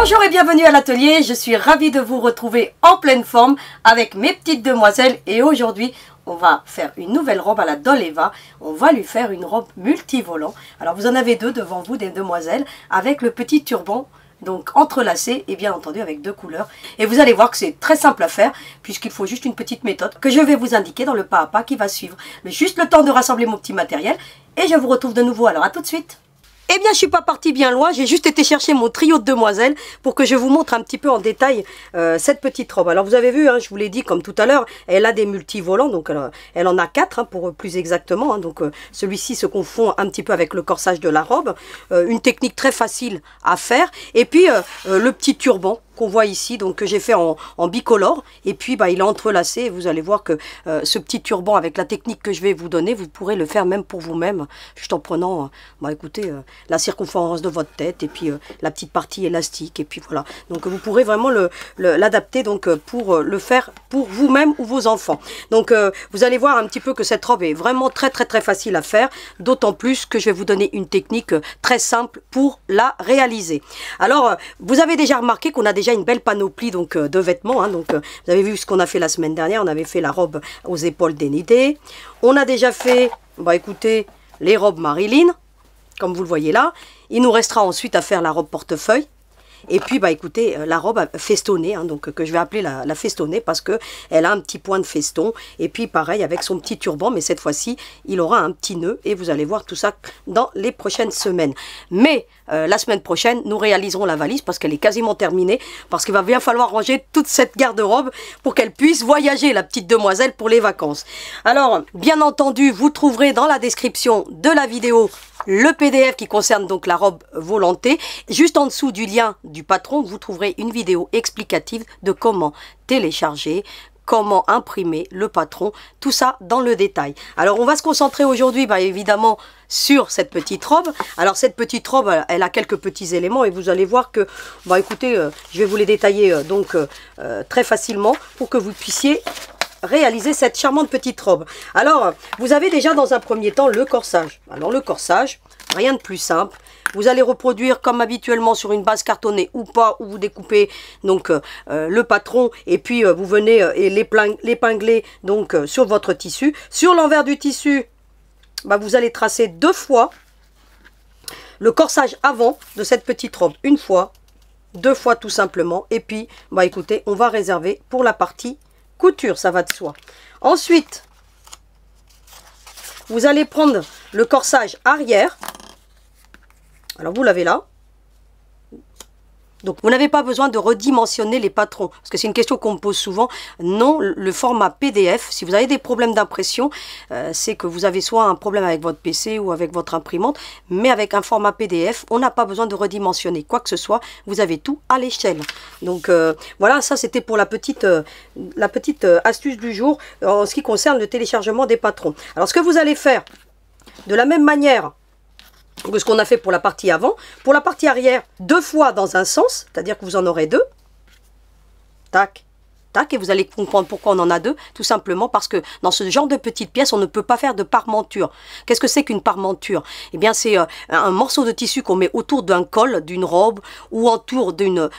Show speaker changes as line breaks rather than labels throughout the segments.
Bonjour et bienvenue à l'atelier, je suis ravie de vous retrouver en pleine forme avec mes petites demoiselles et aujourd'hui on va faire une nouvelle robe à la Doleva. On va lui faire une robe multivolant. Alors vous en avez deux devant vous, des demoiselles, avec le petit turban donc entrelacé et bien entendu avec deux couleurs. Et vous allez voir que c'est très simple à faire puisqu'il faut juste une petite méthode que je vais vous indiquer dans le pas à pas qui va suivre. Mais juste le temps de rassembler mon petit matériel et je vous retrouve de nouveau. Alors à tout de suite. Eh bien, je suis pas partie bien loin, j'ai juste été chercher mon trio de demoiselles pour que je vous montre un petit peu en détail cette petite robe. Alors, vous avez vu, hein, je vous l'ai dit comme tout à l'heure, elle a des multivolants, donc elle en a 4 hein, pour plus exactement. Hein, donc, celui-ci se confond un petit peu avec le corsage de la robe. Une technique très facile à faire. Et puis, le petit turban qu'on voit ici, donc que j'ai fait en bicolore, et puis bah, il est entrelacé, et vous allez voir que ce petit turban avec la technique que je vais vous donner, vous pourrez le faire même pour vous-même, juste en prenant, bah, écoutez, la circonférence de votre tête, et puis la petite partie élastique, et puis voilà, donc vous pourrez vraiment l'adapter donc pour le faire pour vous-même ou vos enfants. Donc vous allez voir un petit peu que cette robe est vraiment très facile à faire, d'autant plus que je vais vous donner une technique très simple pour la réaliser. Alors, vous avez déjà remarqué qu'on a déjà une belle panoplie donc de vêtements, hein, donc vous avez vu ce qu'on a fait la semaine dernière. On avait fait la robe aux épaules dénudées, on a déjà fait, bah écoutez, les robes Marilyn comme vous le voyez là. Il nous restera ensuite à faire la robe portefeuille. Et puis, bah écoutez, la robe festonnée, hein, donc que je vais appeler la festonnée parce que elle a un petit point de feston. Et puis, pareil, avec son petit turban, mais cette fois-ci, il aura un petit nœud. Et vous allez voir tout ça dans les prochaines semaines. Mais la semaine prochaine, nous réaliserons la valise parce qu'elle est quasiment terminée. Parce qu'il va bien falloir ranger toute cette garde-robe pour qu'elle puisse voyager, la petite demoiselle, pour les vacances. Alors, bien entendu, vous trouverez dans la description de la vidéo le PDF qui concerne donc la robe volantée. Juste en dessous du lien du patron, vous trouverez une vidéo explicative de comment télécharger, comment imprimer le patron, tout ça dans le détail. Alors on va se concentrer aujourd'hui bah, évidemment sur cette petite robe. Alors cette petite robe, elle a quelques petits éléments et vous allez voir que, bah écoutez, je vais vous les détailler très facilement pour que vous puissiez réaliser cette charmante petite robe. Alors, vous avez déjà dans un premier temps le corsage. Alors le corsage, rien de plus simple. Vous allez reproduire comme habituellement sur une base cartonnée ou pas, où vous découpez donc le patron et puis vous venez et l'épingler donc sur votre tissu. Sur l'envers du tissu, bah, vous allez tracer 2 fois le corsage avant de cette petite robe. Une fois, 2 fois tout simplement. Et puis, bah écoutez, on va réserver pour la partie couture, ça va de soi. Ensuite, vous allez prendre le corsage arrière. Alors, vous l'avez là. Donc, vous n'avez pas besoin de redimensionner les patrons. Parce que c'est une question qu'on me pose souvent. Non, le format PDF, si vous avez des problèmes d'impression, c'est que vous avez soit un problème avec votre PC ou avec votre imprimante. Mais avec un format PDF, on n'a pas besoin de redimensionner quoi que ce soit. Vous avez tout à l'échelle. Donc, voilà, ça c'était pour la petite astuce du jour en ce qui concerne le téléchargement des patrons. Alors, ce que vous allez faire, de la même manière que ce qu'on a fait pour la partie avant. Pour la partie arrière, 2 fois dans un sens, c'est-à-dire que vous en aurez 2. Tac, tac, et vous allez comprendre pourquoi on en a 2. Tout simplement parce que dans ce genre de petites pièces, on ne peut pas faire de parmenture. Qu'est-ce que c'est qu'une parmenture? Eh bien, c'est un morceau de tissu qu'on met autour d'un col, d'une robe ou autour d'une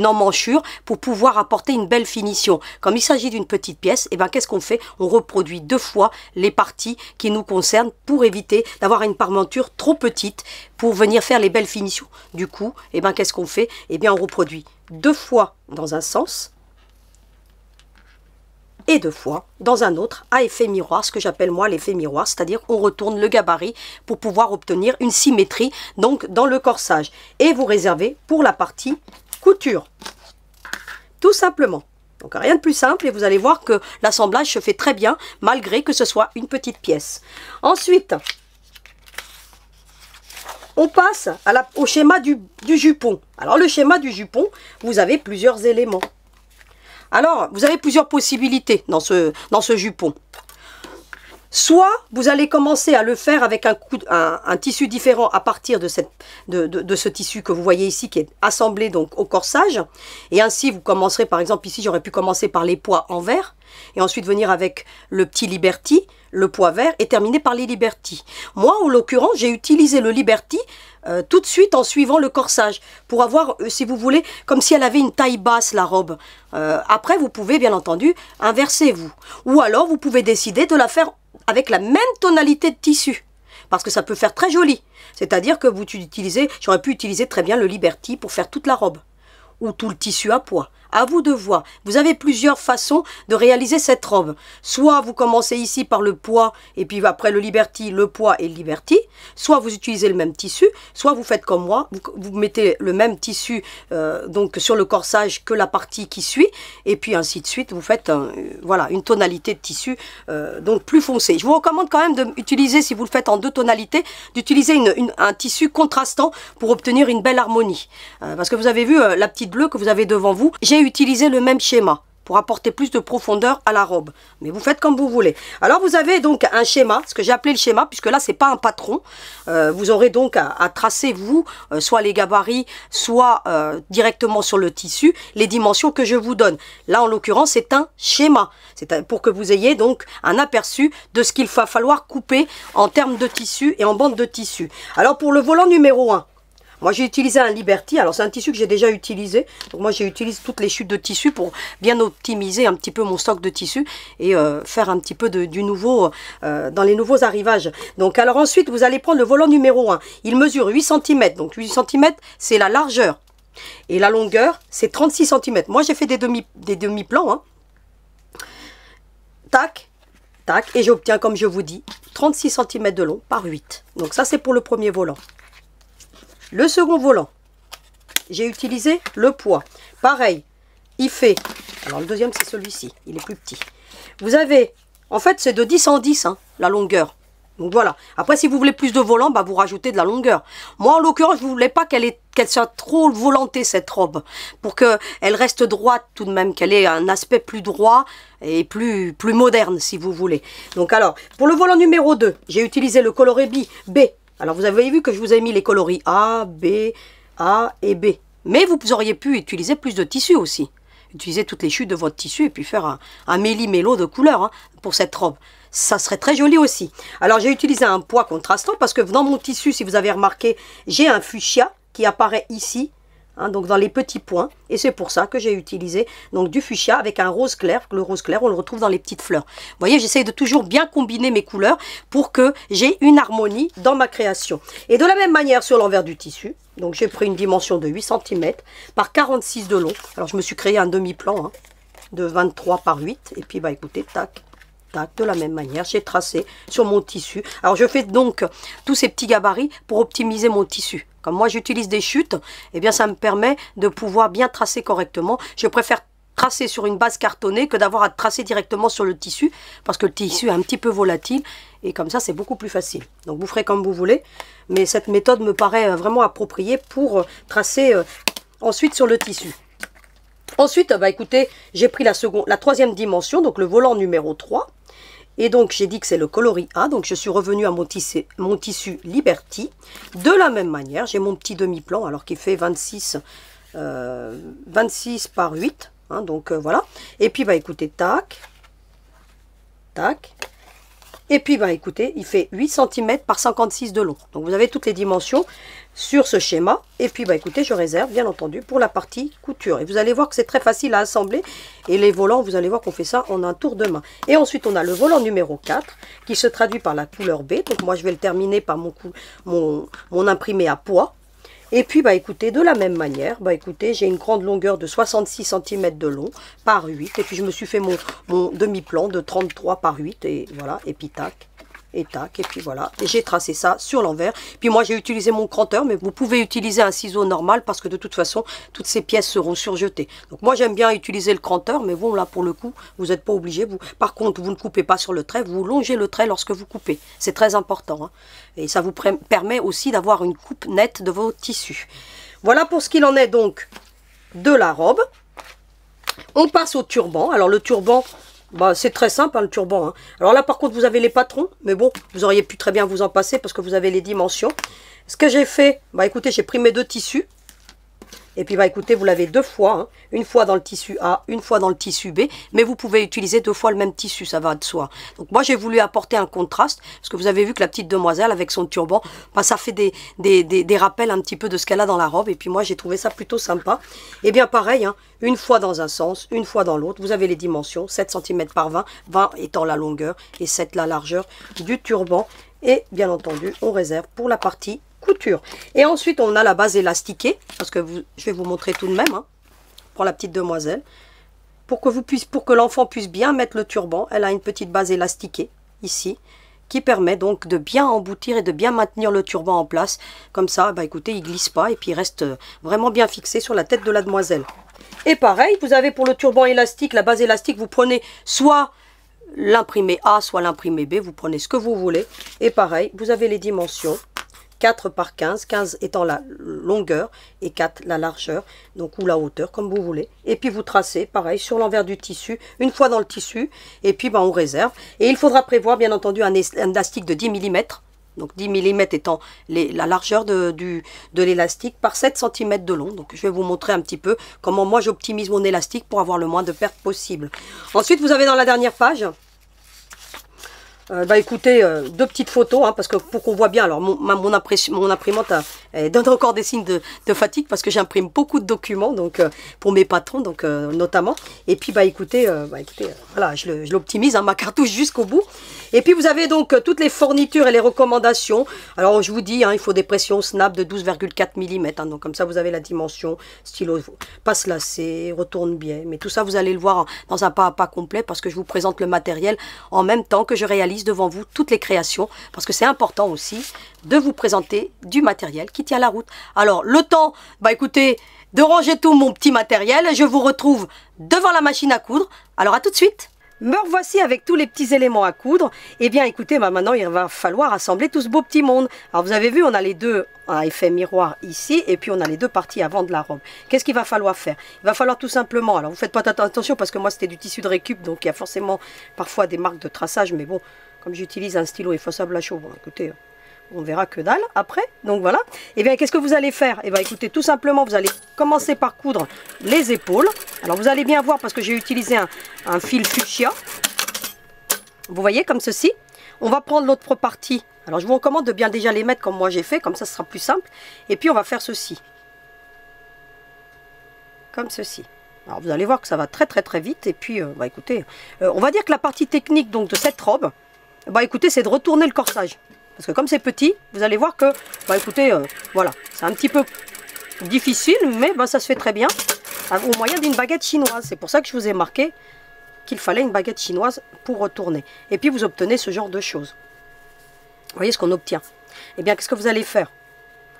emmanchure pour pouvoir apporter une belle finition. Comme il s'agit d'une petite pièce, eh bien, qu'est-ce qu'on fait? On reproduit 2 fois les parties qui nous concernent pour éviter d'avoir une parmenture trop petite pour venir faire les belles finitions. Du coup, eh bien, qu'est-ce qu'on fait? Eh bien, on reproduit 2 fois dans un sens et 2 fois dans un autre à effet miroir, ce que j'appelle moi l'effet miroir, c'est-à-dire on retourne le gabarit pour pouvoir obtenir une symétrie donc dans le corsage. Et vous réservez pour la partie couture, tout simplement. Donc rien de plus simple et vous allez voir que l'assemblage se fait très bien malgré que ce soit une petite pièce. Ensuite, on passe au schéma du jupon. Alors le schéma du jupon, vous avez plusieurs éléments. Alors, vous avez plusieurs possibilités dans ce jupon. Soit vous allez commencer à le faire avec un tissu différent à partir de ce tissu que vous voyez ici qui est assemblé donc au corsage. Et ainsi vous commencerez par exemple ici, j'aurais pu commencer par les pois en vert et ensuite venir avec le petit Liberty le pois vert est terminé par les Liberty. Moi, en l'occurrence, j'ai utilisé le Liberty tout de suite en suivant le corsage pour avoir, si vous voulez, comme si elle avait une taille basse, la robe. Après, vous pouvez, bien entendu, inverser, vous. Ou alors, vous pouvez décider de la faire avec la même tonalité de tissu. Parce que ça peut faire très joli. C'est-à-dire que vous utilisez, j'aurais pu utiliser très bien le Liberty pour faire toute la robe. Ou tout le tissu à pois. À vous de voir. Vous avez plusieurs façons de réaliser cette robe. Soit vous commencez ici par le pois et puis après le Liberty, le pois et le Liberty. Soit vous utilisez le même tissu. Soit vous faites comme moi. Vous mettez le même tissu donc sur le corsage que la partie qui suit. Et puis ainsi de suite. Vous faites voilà, une tonalité de tissu donc plus foncé. Je vous recommande quand même d'utiliser, si vous le faites en 2 tonalités, d'utiliser un tissu contrastant pour obtenir une belle harmonie. Parce que vous avez vu la petite bleue que vous avez devant vous. J'ai utilisé le même schéma pour apporter plus de profondeur à la robe. Mais vous faites comme vous voulez. Alors vous avez donc un schéma, ce que j'ai appelé le schéma, puisque là c'est pas un patron. Vous aurez donc à tracer vous, soit les gabarits, soit directement sur le tissu, les dimensions que je vous donne. Là en l'occurrence c'est un schéma. C'est pour que vous ayez donc un aperçu de ce qu'il va falloir couper en termes de tissu et en bande de tissu. Alors pour le volant numéro 1, moi j'ai utilisé un Liberty, alors c'est un tissu que j'ai déjà utilisé, donc moi j'utilise toutes les chutes de tissu pour bien optimiser un petit peu mon stock de tissu et faire un petit peu du nouveau dans les nouveaux arrivages. Donc alors ensuite vous allez prendre le volant numéro 1, il mesure 8 cm, donc 8 cm c'est la largeur et la longueur c'est 36 cm. Moi j'ai fait des demi-plans, hein. Tac, tac, et j'obtiens comme je vous dis 36 cm de long par 8, donc ça c'est pour le premier volant. Le second volant, j'ai utilisé le pois. Pareil, il fait... Alors le deuxième, c'est celui-ci. Il est plus petit. Vous avez... En fait, c'est de 10 en 10, hein, la longueur. Donc voilà. Après, si vous voulez plus de volant, bah, vous rajoutez de la longueur. Moi, en l'occurrence, je ne voulais pas qu'elle soit trop volantée, cette robe. Pour qu'elle reste droite tout de même. Qu'elle ait un aspect plus droit et plus moderne, si vous voulez. Donc alors, pour le volant numéro 2, j'ai utilisé le coloris B. Alors, vous avez vu que je vous ai mis les coloris A, B, A et B. Mais vous auriez pu utiliser plus de tissu aussi. Utiliser toutes les chutes de votre tissu et puis faire un méli-mélo de couleurs hein, pour cette robe. Ça serait très joli aussi. Alors, j'ai utilisé un pois contrastant parce que dans mon tissu, si vous avez remarqué, j'ai un fuchsia qui apparaît ici. Hein, donc dans les petits points, et c'est pour ça que j'ai utilisé donc du fuchsia avec un rose clair. Le rose clair, on le retrouve dans les petites fleurs. Vous voyez, j'essaie de toujours bien combiner mes couleurs pour que j'ai une harmonie dans ma création. Et de la même manière sur l'envers du tissu, donc j'ai pris une dimension de 8 cm par 46 de long. Alors je me suis créé un demi-plan hein, de 23 par 8, et puis bah écoutez, tac, tac, de la même manière, j'ai tracé sur mon tissu. Alors je fais donc tous ces petits gabarits pour optimiser mon tissu. Comme moi j'utilise des chutes, eh bien ça me permet de pouvoir bien tracer correctement. Je préfère tracer sur une base cartonnée que d'avoir à tracer directement sur le tissu, parce que le tissu est un petit peu volatile, et comme ça c'est beaucoup plus facile. Donc vous ferez comme vous voulez, mais cette méthode me paraît vraiment appropriée pour tracer ensuite sur le tissu. Ensuite, bah écoutez, j'ai pris la troisième dimension, donc le volant numéro 3. Et donc, j'ai dit que c'est le coloris A. Donc, je suis revenue à mon tissu Liberty. De la même manière, j'ai mon petit demi-plan, alors qu'il fait 26 par 8. Hein, donc, voilà. Et puis, bah écoutez, tac, tac. Et puis, bah écoutez, il fait 8 cm par 56 de long. Donc, vous avez toutes les dimensions sur ce schéma. Et puis, bah écoutez, je réserve, bien entendu, pour la partie couture. Et vous allez voir que c'est très facile à assembler. Et les volants, vous allez voir qu'on fait ça en un tour de main. Et ensuite, on a le volant numéro 4 qui se traduit par la couleur B. Donc, moi, je vais le terminer par mon imprimé à pois. Et puis, bah écoutez, de la même manière, bah écoutez, j'ai une grande longueur de 66 cm de long par 8. Et puis, je me suis fait mon demi-plan de 33 par 8. Et voilà, et puis tac, et tac, et puis voilà. Et j'ai tracé ça sur l'envers. Puis moi, j'ai utilisé mon cranteur, mais vous pouvez utiliser un ciseau normal parce que de toute façon, toutes ces pièces seront surjetées. Donc moi, j'aime bien utiliser le cranteur, mais bon, là, pour le coup, vous n'êtes pas obligé. Par contre, vous ne coupez pas sur le trait, vous longez le trait lorsque vous coupez. C'est très important. Hein. Et ça vous permet aussi d'avoir une coupe nette de vos tissus. Voilà pour ce qu'il en est donc de la robe. On passe au turban. Alors le turban, bah, c'est très simple hein, le turban. Hein. Alors là par contre vous avez les patrons, mais bon, vous auriez pu très bien vous en passer parce que vous avez les dimensions. Ce que j'ai fait, bah écoutez, j'ai pris mes deux tissus. Et puis bah écoutez, vous l'avez deux fois, hein. Une fois dans le tissu A, une fois dans le tissu B, mais vous pouvez utiliser deux fois le même tissu, ça va de soi. Donc moi j'ai voulu apporter un contraste, parce que vous avez vu que la petite demoiselle avec son turban, bah, ça fait des rappels un petit peu de ce qu'elle a dans la robe, et puis moi j'ai trouvé ça plutôt sympa. Et bien pareil, hein, une fois dans un sens, une fois dans l'autre, vous avez les dimensions, 7 cm par 20, 20 étant la longueur et 7 la largeur du turban. Et bien entendu, on réserve pour la partie couture. Et ensuite, on a la base élastiquée, parce que je vais vous montrer tout de même, hein, pour la petite demoiselle. Pour que l'enfant puisse bien mettre le turban, elle a une petite base élastiquée, ici, qui permet donc de bien emboutir et de bien maintenir le turban en place. Comme ça, bah écoutez, il glisse pas et puis il reste vraiment bien fixé sur la tête de la demoiselle. Et pareil, vous avez pour le turban élastique, la base élastique, vous prenez soit l'imprimé A, soit l'imprimé B, vous prenez ce que vous voulez. Et pareil, vous avez les dimensions, 4 par 15, 15 étant la longueur et 4 la largeur, donc ou la hauteur, comme vous voulez. Et puis vous tracez, pareil, sur l'envers du tissu, une fois dans le tissu, et puis ben, on réserve. Et il faudra prévoir, bien entendu, un élastique de 10 mm, donc 10 mm étant la largeur de l'élastique par 7 cm de long. Donc je vais vous montrer un petit peu comment moi j'optimise mon élastique pour avoir le moins de pertes possible. Ensuite, vous avez dans la dernière page, bah écoutez, deux petites photos, hein, parce que pour qu'on voit bien. Alors mon imprimante elle donne encore des signes de fatigue parce que j'imprime beaucoup de documents, donc pour mes patrons, donc notamment. Et puis bah écoutez, voilà, je l'optimise, hein, ma cartouche jusqu'au bout. Et puis vous avez donc toutes les fournitures et les recommandations. Alors je vous dis, hein, il faut des pressions snap de 12,4 mm. Hein, donc comme ça vous avez la dimension, stylo, passe lacet, retourne bien. Mais tout ça vous allez le voir dans un pas à pas complet parce que je vous présente le matériel en même temps que je réalise devant vous toutes les créations, parce que c'est important aussi de vous présenter du matériel qui tient la route. Alors le temps, bah écoutez, de ranger tout mon petit matériel, je vous retrouve devant la machine à coudre. Alors à tout de suite. Me revoici avec tous les petits éléments à coudre. Et bien écoutez, bah maintenant il va falloir assembler tout ce beau petit monde. Alors vous avez vu, on a les deux à effet miroir ici, et puis on a les deux parties avant de la robe. Qu'est-ce qu'il va falloir faire? Il va falloir tout simplement, alors vous faites pas attention parce que moi c'était du tissu de récup, donc il y a forcément parfois des marques de traçage, mais bon, comme j'utilise un stylo effaçable à chaud, bon écoutez, on verra que dalle après. Donc voilà. Et bien qu'est-ce que vous allez faire? Et bien écoutez, tout simplement vous allez commencer par coudre les épaules. Alors vous allez bien voir parce que j'ai utilisé un fil fuchsia. Vous voyez comme ceci. On va prendre l'autre partie. Alors je vous recommande de bien déjà les mettre comme moi j'ai fait, comme ça ce sera plus simple. Et puis on va faire ceci. Comme ceci. Alors vous allez voir que ça va très vite. Et puis bah écoutez, on va dire que la partie technique donc de cette robe, bah écoutez, c'est de retourner le corsage. Parce que comme c'est petit, vous allez voir que, bah écoutez, voilà, c'est un petit peu difficile, mais bah, ça se fait très bien au moyen d'une baguette chinoise. C'est pour ça que je vous ai marqué qu'il fallait une baguette chinoise pour retourner. Et puis vous obtenez ce genre de choses. Vous voyez ce qu'on obtient. Eh bien, qu'est-ce que vous allez faire?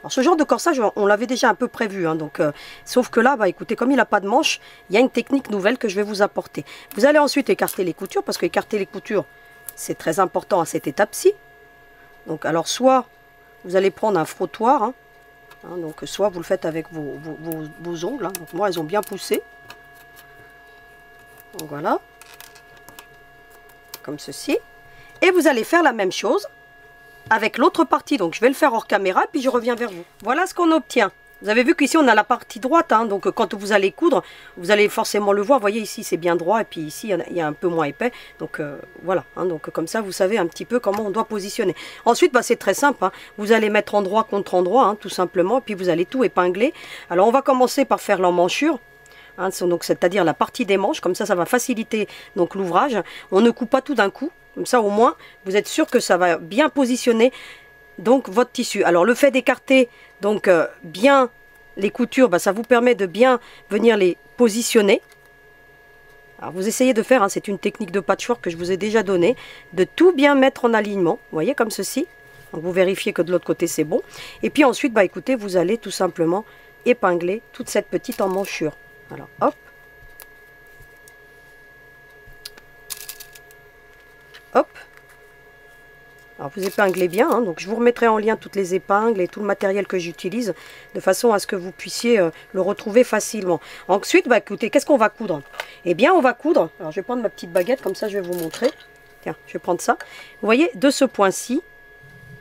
Alors ce genre de corsage, on l'avait déjà un peu prévu, hein, donc, sauf que là, bah écoutez, comme il n'a pas de manche, il y a une technique nouvelle que je vais vous apporter. Vous allez ensuite écarter les coutures, parce que écarter les coutures, c'est très important à cette étape-ci. Donc alors soit vous allez prendre un frottoir, hein, donc soit vous le faites avec vos ongles, hein, donc moi elles ont bien poussé. Donc voilà, comme ceci. Et vous allez faire la même chose avec l'autre partie, donc je vais le faire hors caméra puis je reviens vers vous. Voilà ce qu'on obtient. Vous avez vu qu'ici on a la partie droite, hein, donc quand vous allez coudre, vous allez forcément le voir. Vous voyez ici c'est bien droit et puis ici il y a un peu moins épais. Donc voilà, hein, donc comme ça vous savez un petit peu comment on doit positionner. Ensuite bah, c'est très simple, hein, vous allez mettre endroit contre endroit, hein, tout simplement, puis vous allez tout épingler. Alors on va commencer par faire l'emmanchure. Hein, donc c'est-à-dire la partie des manches, comme ça va faciliter donc l'ouvrage. On ne coupe pas tout d'un coup, comme ça au moins vous êtes sûr que ça va bien positionner donc votre tissu. Alors le fait d'écarter donc bien les coutures, bah, ça vous permet de bien venir les positionner. Alors vous essayez de faire, hein, c'est une technique de patchwork que je vous ai déjà donnée, de tout bien mettre en alignement, vous voyez comme ceci. Donc vous vérifiez que de l'autre côté c'est bon. Et puis ensuite, bah écoutez, vous allez tout simplement épingler toute cette petite emmanchure. Alors hop. Hop. Alors vous épinglez bien, hein, donc je vous remettrai en lien toutes les épingles et tout le matériel que j'utilise, de façon à ce que vous puissiez le retrouver facilement. Ensuite, bah écoutez, qu'est-ce qu'on va coudre? Eh bien on va coudre, alors je vais prendre ma petite baguette, comme ça je vais vous montrer. Tiens, je vais prendre ça. Vous voyez, de ce point-ci,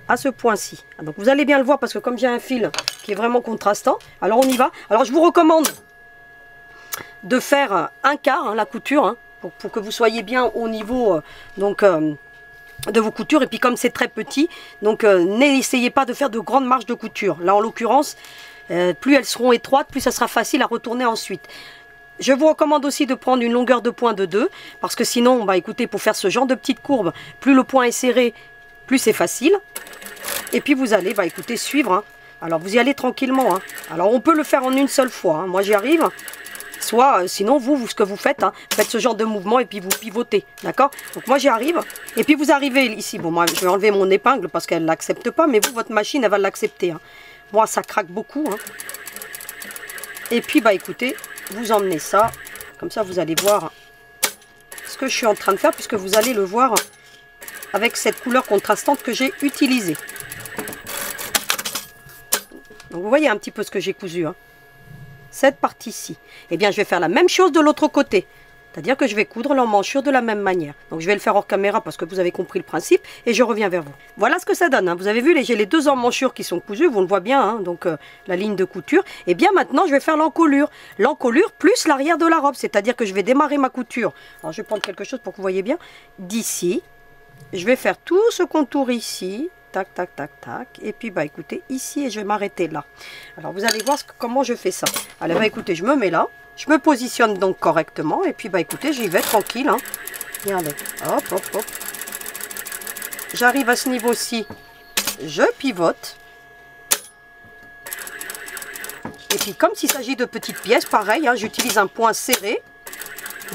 à ce point-ci. Donc vous allez bien le voir parce que comme j'ai un fil qui est vraiment contrastant, alors on y va. Alors je vous recommande de faire un quart, hein, la couture, hein, pour que vous soyez bien au niveau de vos coutures. Et puis comme c'est très petit, donc n'essayez pas de faire de grandes marges de couture. Là en l'occurrence, plus elles seront étroites, plus ça sera facile à retourner ensuite. Je vous recommande aussi de prendre une longueur de point de 2, parce que sinon, bah écoutez, pour faire ce genre de petites courbes, plus le point est serré, plus c'est facile. Et puis vous allez, bah écoutez, suivre. Hein. Alors vous y allez tranquillement. Hein. Alors on peut le faire en une seule fois. Hein. Moi j'y arrive. Soit, sinon vous, ce que vous faites, hein, faites ce genre de mouvement et puis vous pivotez. D'accord? Donc moi j'y arrive. Et puis vous arrivez ici. Bon, moi je vais enlever mon épingle parce qu'elle ne l'accepte pas, mais vous, votre machine, elle va l'accepter. Hein. Moi ça craque beaucoup. Hein. Et puis bah écoutez, vous emmenez ça, comme ça vous allez voir ce que je suis en train de faire, puisque vous allez le voir avec cette couleur contrastante que j'ai utilisée. Donc vous voyez un petit peu ce que j'ai cousu, hein. Cette partie-ci. Eh bien je vais faire la même chose de l'autre côté. C'est-à-dire que je vais coudre l'emmanchure de la même manière. Donc je vais le faire hors caméra parce que vous avez compris le principe et je reviens vers vous. Voilà ce que ça donne. Hein. Vous avez vu, j'ai les deux emmanchures qui sont cousues, vous le voyez bien, hein, donc la ligne de couture. Et bien maintenant je vais faire l'encolure. L'encolure plus l'arrière de la robe, c'est-à-dire que je vais démarrer ma couture. Alors je vais prendre quelque chose pour que vous voyez bien. D'ici, je vais faire tout ce contour ici. Tac, tac, tac, tac. Et puis bah écoutez, ici et je vais m'arrêter là. Alors vous allez voir comment je fais ça. Alors bah écoutez, je me mets là. Je me positionne donc correctement et puis bah écoutez, j'y vais tranquille. Hein. Regardez, hop, hop, hop. J'arrive à ce niveau-ci, je pivote. Et puis comme s'il s'agit de petites pièces, pareil, hein, j'utilise un point serré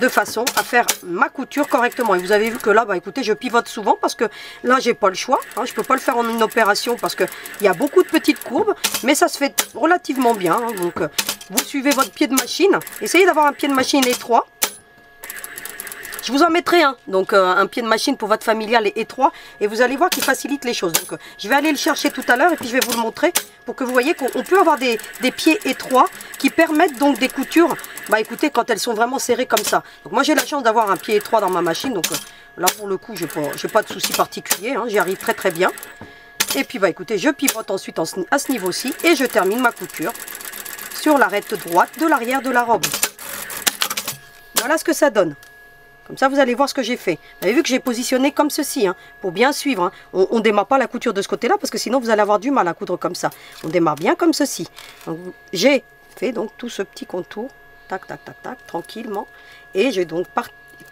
de façon à faire ma couture correctement. Et vous avez vu que là, bah écoutez, je pivote souvent parce que là, j'ai pas le choix. Hein, je peux pas le faire en une opération parce qu'il y a beaucoup de petites courbes, mais ça se fait relativement bien. Hein, donc vous suivez votre pied de machine. Essayez d'avoir un pied de machine étroit. Je vous en mettrai un, donc un pied de machine pour votre familial est étroit et vous allez voir qu'il facilite les choses. Donc je vais aller le chercher tout à l'heure et puis je vais vous le montrer pour que vous voyez qu'on peut avoir des pieds étroits qui permettent donc des coutures, bah écoutez, quand elles sont vraiment serrées comme ça. Donc moi j'ai la chance d'avoir un pied étroit dans ma machine, donc là pour le coup j'ai pas de souci particulier, hein, j'y arrive très très bien. Et puis bah écoutez, je pivote ensuite à ce niveau-ci et je termine ma couture sur l'arête droite de l'arrière de la robe. Voilà ce que ça donne. Comme ça, vous allez voir ce que j'ai fait. Vous avez vu que j'ai positionné comme ceci, hein, pour bien suivre. Hein. On ne démarre pas la couture de ce côté-là, parce que sinon, vous allez avoir du mal à coudre comme ça. On démarre bien comme ceci. J'ai fait donc tout ce petit contour, tac, tac, tac, tac, tranquillement. Et j'ai donc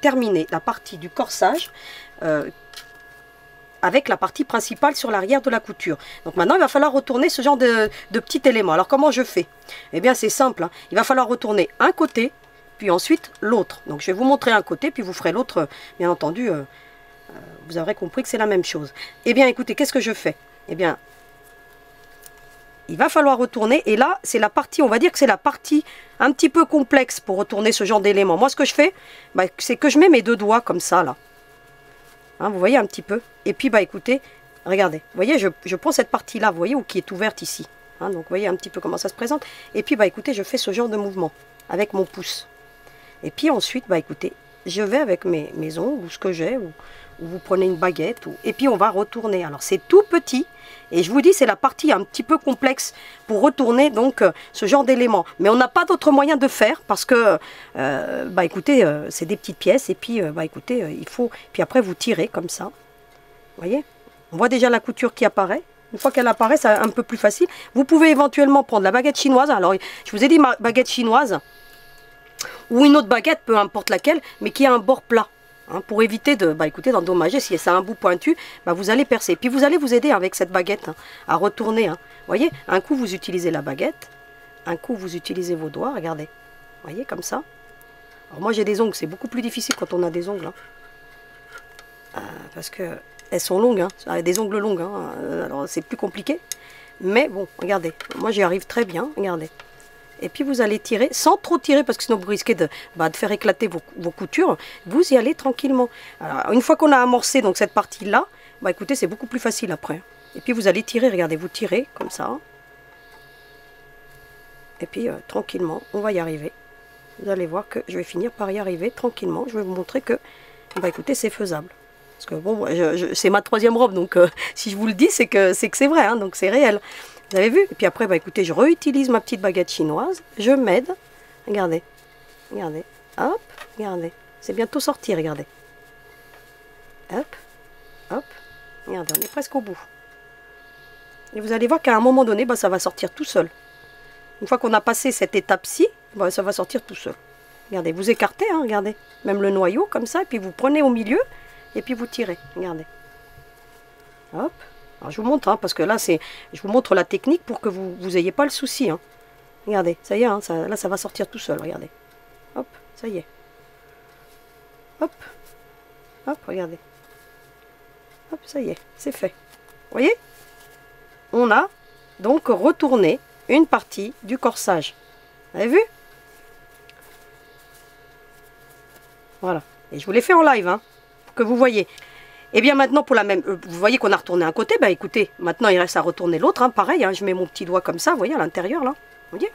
terminé la partie du corsage avec la partie principale sur l'arrière de la couture. Donc maintenant, il va falloir retourner ce genre de petits éléments. Alors, comment je fais? Eh bien, c'est simple. Hein. Il va falloir retourner un côté, puis ensuite l'autre. Donc je vais vous montrer un côté, puis vous ferez l'autre, bien entendu, vous aurez compris que c'est la même chose. Eh bien écoutez, qu'est-ce que je fais? Eh bien, il va falloir retourner, et là, c'est la partie, on va dire que c'est la partie un petit peu complexe pour retourner ce genre d'éléments. Moi, ce que je fais, bah, c'est que je mets mes deux doigts comme ça, là. Hein, vous voyez un petit peu? Et puis, bah écoutez, regardez, vous voyez, je prends cette partie-là, vous voyez, ou qui est ouverte ici. Hein, donc, vous voyez un petit peu comment ça se présente. Et puis, bah écoutez, je fais ce genre de mouvement avec mon pouce. Et puis ensuite, bah écoutez, je vais avec mes ongles ou ce que j'ai, ou vous prenez une baguette, et puis on va retourner. Alors c'est tout petit, et je vous dis, c'est la partie un petit peu complexe pour retourner donc ce genre d'éléments. Mais on n'a pas d'autre moyen de faire, parce que, bah écoutez, c'est des petites pièces, et puis, bah écoutez, il faut, puis après vous tirez comme ça. Vous voyez? On voit déjà la couture qui apparaît. Une fois qu'elle apparaît, c'est un peu plus facile. Vous pouvez éventuellement prendre la baguette chinoise. Alors, je vous ai dit ma baguette chinoise, ou une autre baguette, peu importe laquelle, mais qui a un bord plat, hein, pour éviter de, bah, écoutez, d'endommager. Si ça a un bout pointu, bah, vous allez percer. Puis vous allez vous aider avec cette baguette, hein, à retourner. Hein. Vous voyez, un coup vous utilisez la baguette, un coup vous utilisez vos doigts, regardez. Vous voyez, comme ça. Alors moi j'ai des ongles, c'est beaucoup plus difficile quand on a des ongles. Hein. Parce que elles sont longues, hein, des ongles longs, hein, alors c'est plus compliqué. Mais bon, regardez, moi j'y arrive très bien, regardez. Et puis vous allez tirer, sans trop tirer, parce que sinon vous risquez de faire éclater vos coutures. Vous y allez tranquillement. Alors, une fois qu'on a amorcé donc cette partie-là, bah écoutez, c'est beaucoup plus facile après. Et puis vous allez tirer, regardez, vous tirez comme ça. Et puis tranquillement, on va y arriver. Vous allez voir que je vais finir par y arriver tranquillement. Je vais vous montrer que, bah écoutez, c'est faisable. Parce que bon, c'est ma troisième robe, donc si je vous le dis, c'est que c'est vrai, hein, donc c'est réel. Vous avez vu? Et puis après, bah écoutez, je réutilise ma petite baguette chinoise, je m'aide. Regardez, regardez, hop, regardez. C'est bientôt sorti, regardez. Hop, hop, regardez, on est presque au bout. Et vous allez voir qu'à un moment donné, bah, ça va sortir tout seul. Une fois qu'on a passé cette étape-ci, bah, ça va sortir tout seul. Regardez, vous écartez, hein, regardez. Même le noyau, comme ça, et puis vous prenez au milieu, et puis vous tirez. Regardez. Hop. Alors, je vous montre, hein, parce que là, je vous montre la technique pour que vous n'ayez pas le souci. Hein. Regardez, ça y est, hein, là, ça va sortir tout seul, regardez. Hop, ça y est. Hop, hop, regardez. Hop, ça y est, c'est fait. Vous voyez? On a donc retourné une partie du corsage. Vous avez vu? Voilà. Et je vous l'ai fait en live, hein, pour que vous voyez. Et bien maintenant, pour la même... vous voyez qu'on a retourné un côté. Bah écoutez, maintenant il reste à retourner l'autre. Hein, pareil, hein, je mets mon petit doigt comme ça, vous voyez, à l'intérieur, là. Vous voyez?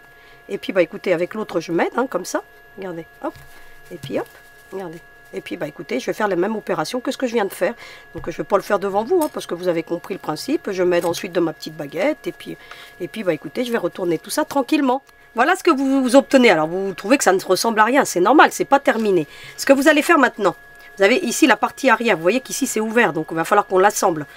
Et puis, bah écoutez, avec l'autre, je m'aide, hein, comme ça. Regardez, hop. Et puis, hop, regardez. Et puis, bah écoutez, je vais faire la même opération que ce que je viens de faire. Donc, je ne vais pas le faire devant vous, hein, parce que vous avez compris le principe. Je m'aide ensuite de ma petite baguette. Et puis, bah écoutez, je vais retourner tout ça tranquillement. Voilà ce que vous obtenez. Alors, vous trouvez que ça ne ressemble à rien. C'est normal, c'est pas terminé. Ce que vous allez faire maintenant, vous avez ici la partie arrière. Vous voyez qu'ici, c'est ouvert. Donc, il va falloir qu'on l'assemble.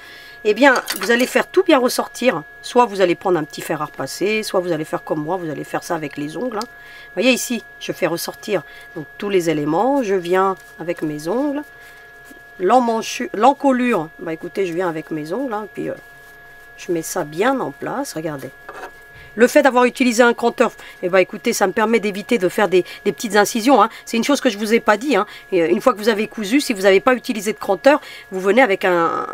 Eh bien, vous allez faire tout bien ressortir. Soit vous allez prendre un petit fer à repasser, soit vous allez faire comme moi, vous allez faire ça avec les ongles. Hein. Vous voyez ici, je fais ressortir donc, tous les éléments. Je viens avec mes ongles. L'encolure, bah écoutez, je viens avec mes ongles. Hein, puis je mets ça bien en place, regardez. Le fait d'avoir utilisé un cranteur, eh ben, écoutez, ça me permet d'éviter de faire des petites incisions. Hein. C'est une chose que je ne vous ai pas dit. Hein. Et une fois que vous avez cousu, si vous n'avez pas utilisé de cranteur, vous venez avec un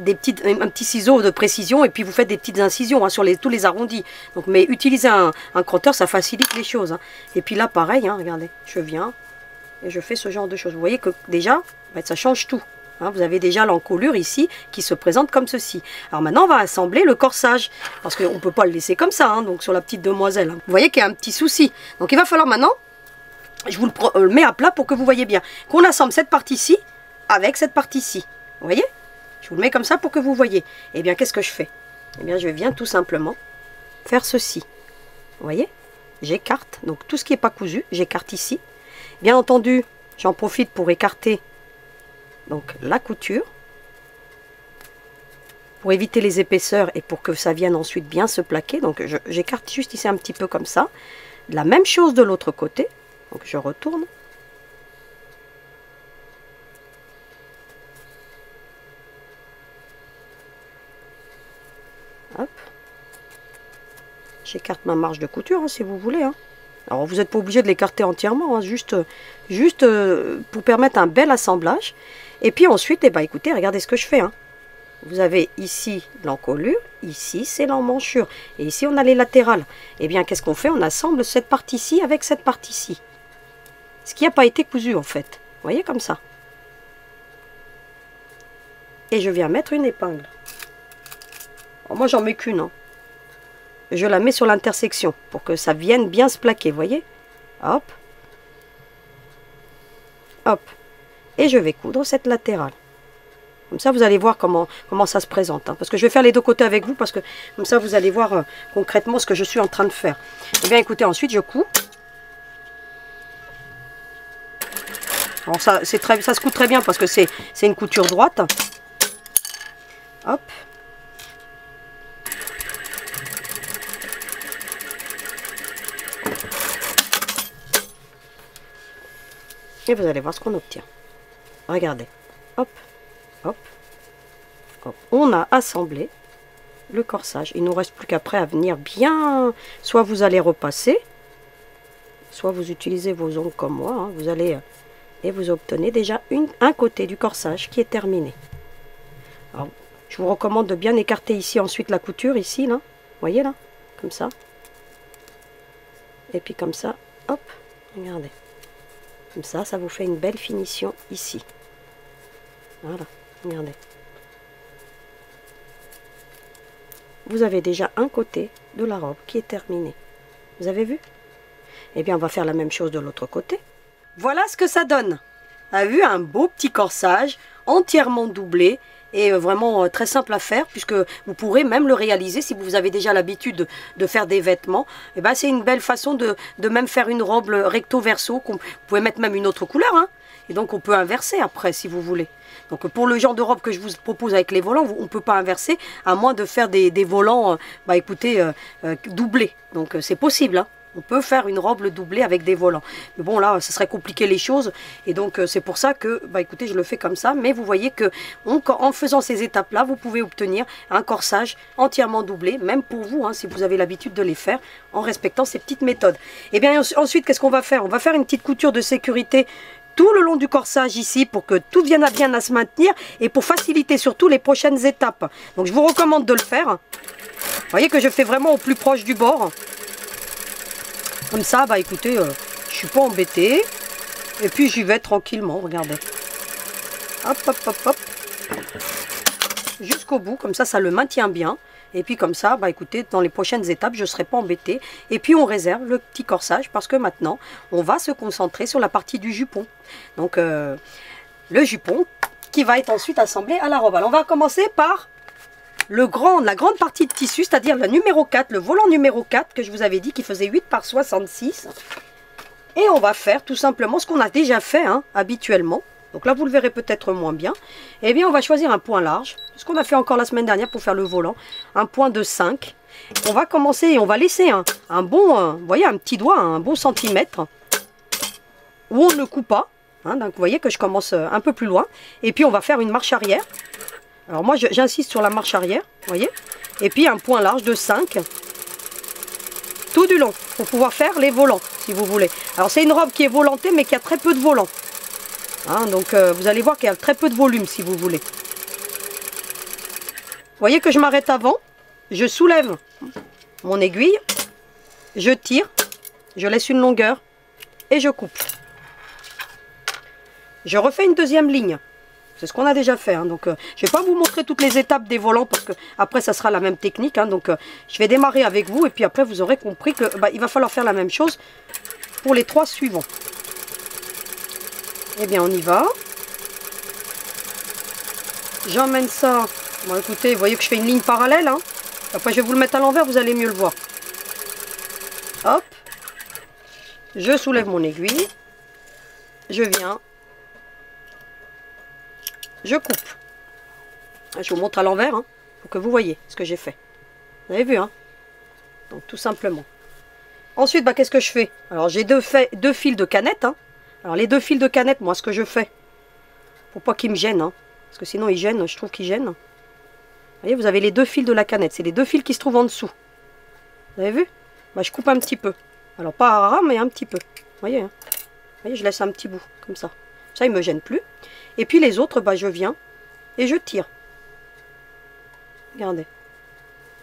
petit ciseau de précision et puis vous faites des petites incisions, hein, sur tous les arrondis. Donc, mais utiliser un cranteur, ça facilite les choses. Hein. Et puis là, pareil, hein, regardez, je viens et je fais ce genre de choses. Vous voyez que déjà, bah, ça change tout. Hein, vous avez déjà l'encolure ici qui se présente comme ceci. Alors maintenant, on va assembler le corsage. Parce qu'on ne peut pas le laisser comme ça, hein, donc sur la petite demoiselle. Hein. Vous voyez qu'il y a un petit souci. Donc il va falloir maintenant, je vous le mets à plat pour que vous voyez bien, qu'on assemble cette partie-ci avec cette partie-ci. Vous voyez? Je vous le mets comme ça pour que vous voyez. Eh bien, qu'est-ce que je fais? Eh bien, je viens tout simplement faire ceci. Vous voyez? J'écarte. Donc tout ce qui n'est pas cousu, j'écarte ici. Bien entendu, j'en profite pour écarter donc la couture pour éviter les épaisseurs et pour que ça vienne ensuite bien se plaquer. Donc j'écarte juste ici un petit peu comme ça. La même chose de l'autre côté. Donc je retourne. Hop. J'écarte ma marge de couture, hein, si vous voulez. Hein. Alors vous n'êtes pas obligé de l'écarter entièrement, hein, juste pour permettre un bel assemblage. Et puis ensuite, eh ben, écoutez, regardez ce que je fais. Hein. Vous avez ici l'encolure, ici c'est l'emmanchure, et ici on a les latérales. Eh bien, qu'est-ce qu'on fait? On assemble cette partie-ci avec cette partie-ci. Ce qui n'a pas été cousu en fait. Vous voyez comme ça. Et je viens mettre une épingle. Alors, moi j'en mets qu'une. Hein. Je la mets sur l'intersection pour que ça vienne bien se plaquer, vous voyez? Hop. Hop. Et je vais coudre cette latérale. Comme ça, vous allez voir comment ça se présente. Hein. Parce que je vais faire les deux côtés avec vous, parce que comme ça, vous allez voir concrètement ce que je suis en train de faire. Eh bien, écoutez, ensuite, je couds. Alors, ça se coud très bien parce que c'est une couture droite. Hop. Et vous allez voir ce qu'on obtient. Regardez. Hop, hop, hop. On a assemblé le corsage. Il ne nous reste plus qu'après à venir bien... Soit vous allez repasser, soit vous utilisez vos ongles comme moi. Hein. Vous allez... et vous obtenez déjà un côté du corsage qui est terminé. Alors, je vous recommande de bien écarter ici ensuite la couture, ici, là. Vous voyez, là? Comme ça. Et puis comme ça, hop, regardez. Comme ça vous fait une belle finition ici. Voilà, regardez. Vous avez déjà un côté de la robe qui est terminé. Vous avez vu? Eh bien, on va faire la même chose de l'autre côté. Voilà ce que ça donne. On a vu un beau petit corsage entièrement doublé. Et vraiment très simple à faire, puisque vous pourrez même le réaliser si vous avez déjà l'habitude de faire des vêtements. Et ben c'est une belle façon de même faire une robe recto verso. Vous pouvez mettre même une autre couleur, hein. Et donc on peut inverser après si vous voulez. Donc pour le genre de robe que je vous propose avec les volants, on ne peut pas inverser à moins de faire des volants, bah écoutez, doublés. Donc c'est possible, hein. On peut faire une robe doublée avec des volants. Mais bon, là, ça serait compliqué les choses. Et donc, c'est pour ça que, bah écoutez, je le fais comme ça. Mais vous voyez que en faisant ces étapes-là, vous pouvez obtenir un corsage entièrement doublé, même pour vous, hein, si vous avez l'habitude de les faire, en respectant ces petites méthodes. Et bien ensuite, qu'est-ce qu'on va faire? On va faire une petite couture de sécurité tout le long du corsage ici, pour que tout vienne bien à se maintenir et pour faciliter surtout les prochaines étapes. Donc, je vous recommande de le faire. Vous voyez que je fais vraiment au plus proche du bord. Comme ça, bah écoutez, je suis pas embêtée. Et puis j'y vais tranquillement, regardez. Hop, hop, hop, hop. Jusqu'au bout, comme ça le maintient bien. Et puis comme ça, bah écoutez, dans les prochaines étapes, je ne serai pas embêtée. Et puis on réserve le petit corsage parce que maintenant, on va se concentrer sur la partie du jupon. Donc le jupon qui va être ensuite assemblé à la robe. Alors on va commencer par la grande partie de tissu, c'est-à-dire le numéro 4, le volant numéro 4 que je vous avais dit qui faisait 8 par 66. Et on va faire tout simplement ce qu'on a déjà fait hein, habituellement. Donc là, vous le verrez peut-être moins bien. Eh bien, on va choisir un point large, ce qu'on a fait encore la semaine dernière pour faire le volant. Un point de 5. On va commencer et on va laisser un bon, vous voyez, un petit doigt, un bon centimètre, où on ne coupe pas. Hein, donc vous voyez que je commence un peu plus loin. Et puis on va faire une marche arrière. Alors moi, j'insiste sur la marche arrière, vous voyez. Et puis un point large de 5. Tout du long, pour pouvoir faire les volants, si vous voulez. Alors c'est une robe qui est volantée, mais qui a très peu de volants. Hein, donc vous allez voir qu'il y a très peu de volume, si vous voulez. Vous voyez que je m'arrête avant. Je soulève mon aiguille. Je tire. Je laisse une longueur. Et je coupe. Je refais une deuxième ligne. C'est ce qu'on a déjà fait. Hein, donc, je ne vais pas vous montrer toutes les étapes des volants parce que après ça sera la même technique. Hein, donc, je vais démarrer avec vous et puis après vous aurez compris que il va falloir faire la même chose pour les 3 suivants. Eh bien, on y va. J'emmène ça. Bon, écoutez, vous voyez que je fais une ligne parallèle. Hein. Après, je vais vous le mettre à l'envers, vous allez mieux le voir. Hop. Je soulève mon aiguille. Je viens. Je coupe. Je vous montre à l'envers, hein, pour que vous voyez ce que j'ai fait. Vous avez vu, hein? Donc, tout simplement. Ensuite, qu'est-ce que je fais? Alors, j'ai deux fils de canette. Hein. Alors, les 2 fils de canette, moi, ce que je fais, pour pas qu'ils me gênent, hein, parce que sinon, ils gênent, je trouve qu'ils gênent. Vous voyez, vous avez les 2 fils de la canette. C'est les 2 fils qui se trouvent en dessous. Vous avez vu? Je coupe un petit peu. Alors, pas à ras, mais un petit peu. Vous voyez, hein? Vous voyez, je laisse un petit bout, comme ça. Ça, il ne me gêne plus. Et puis les autres, je viens et je tire. Regardez.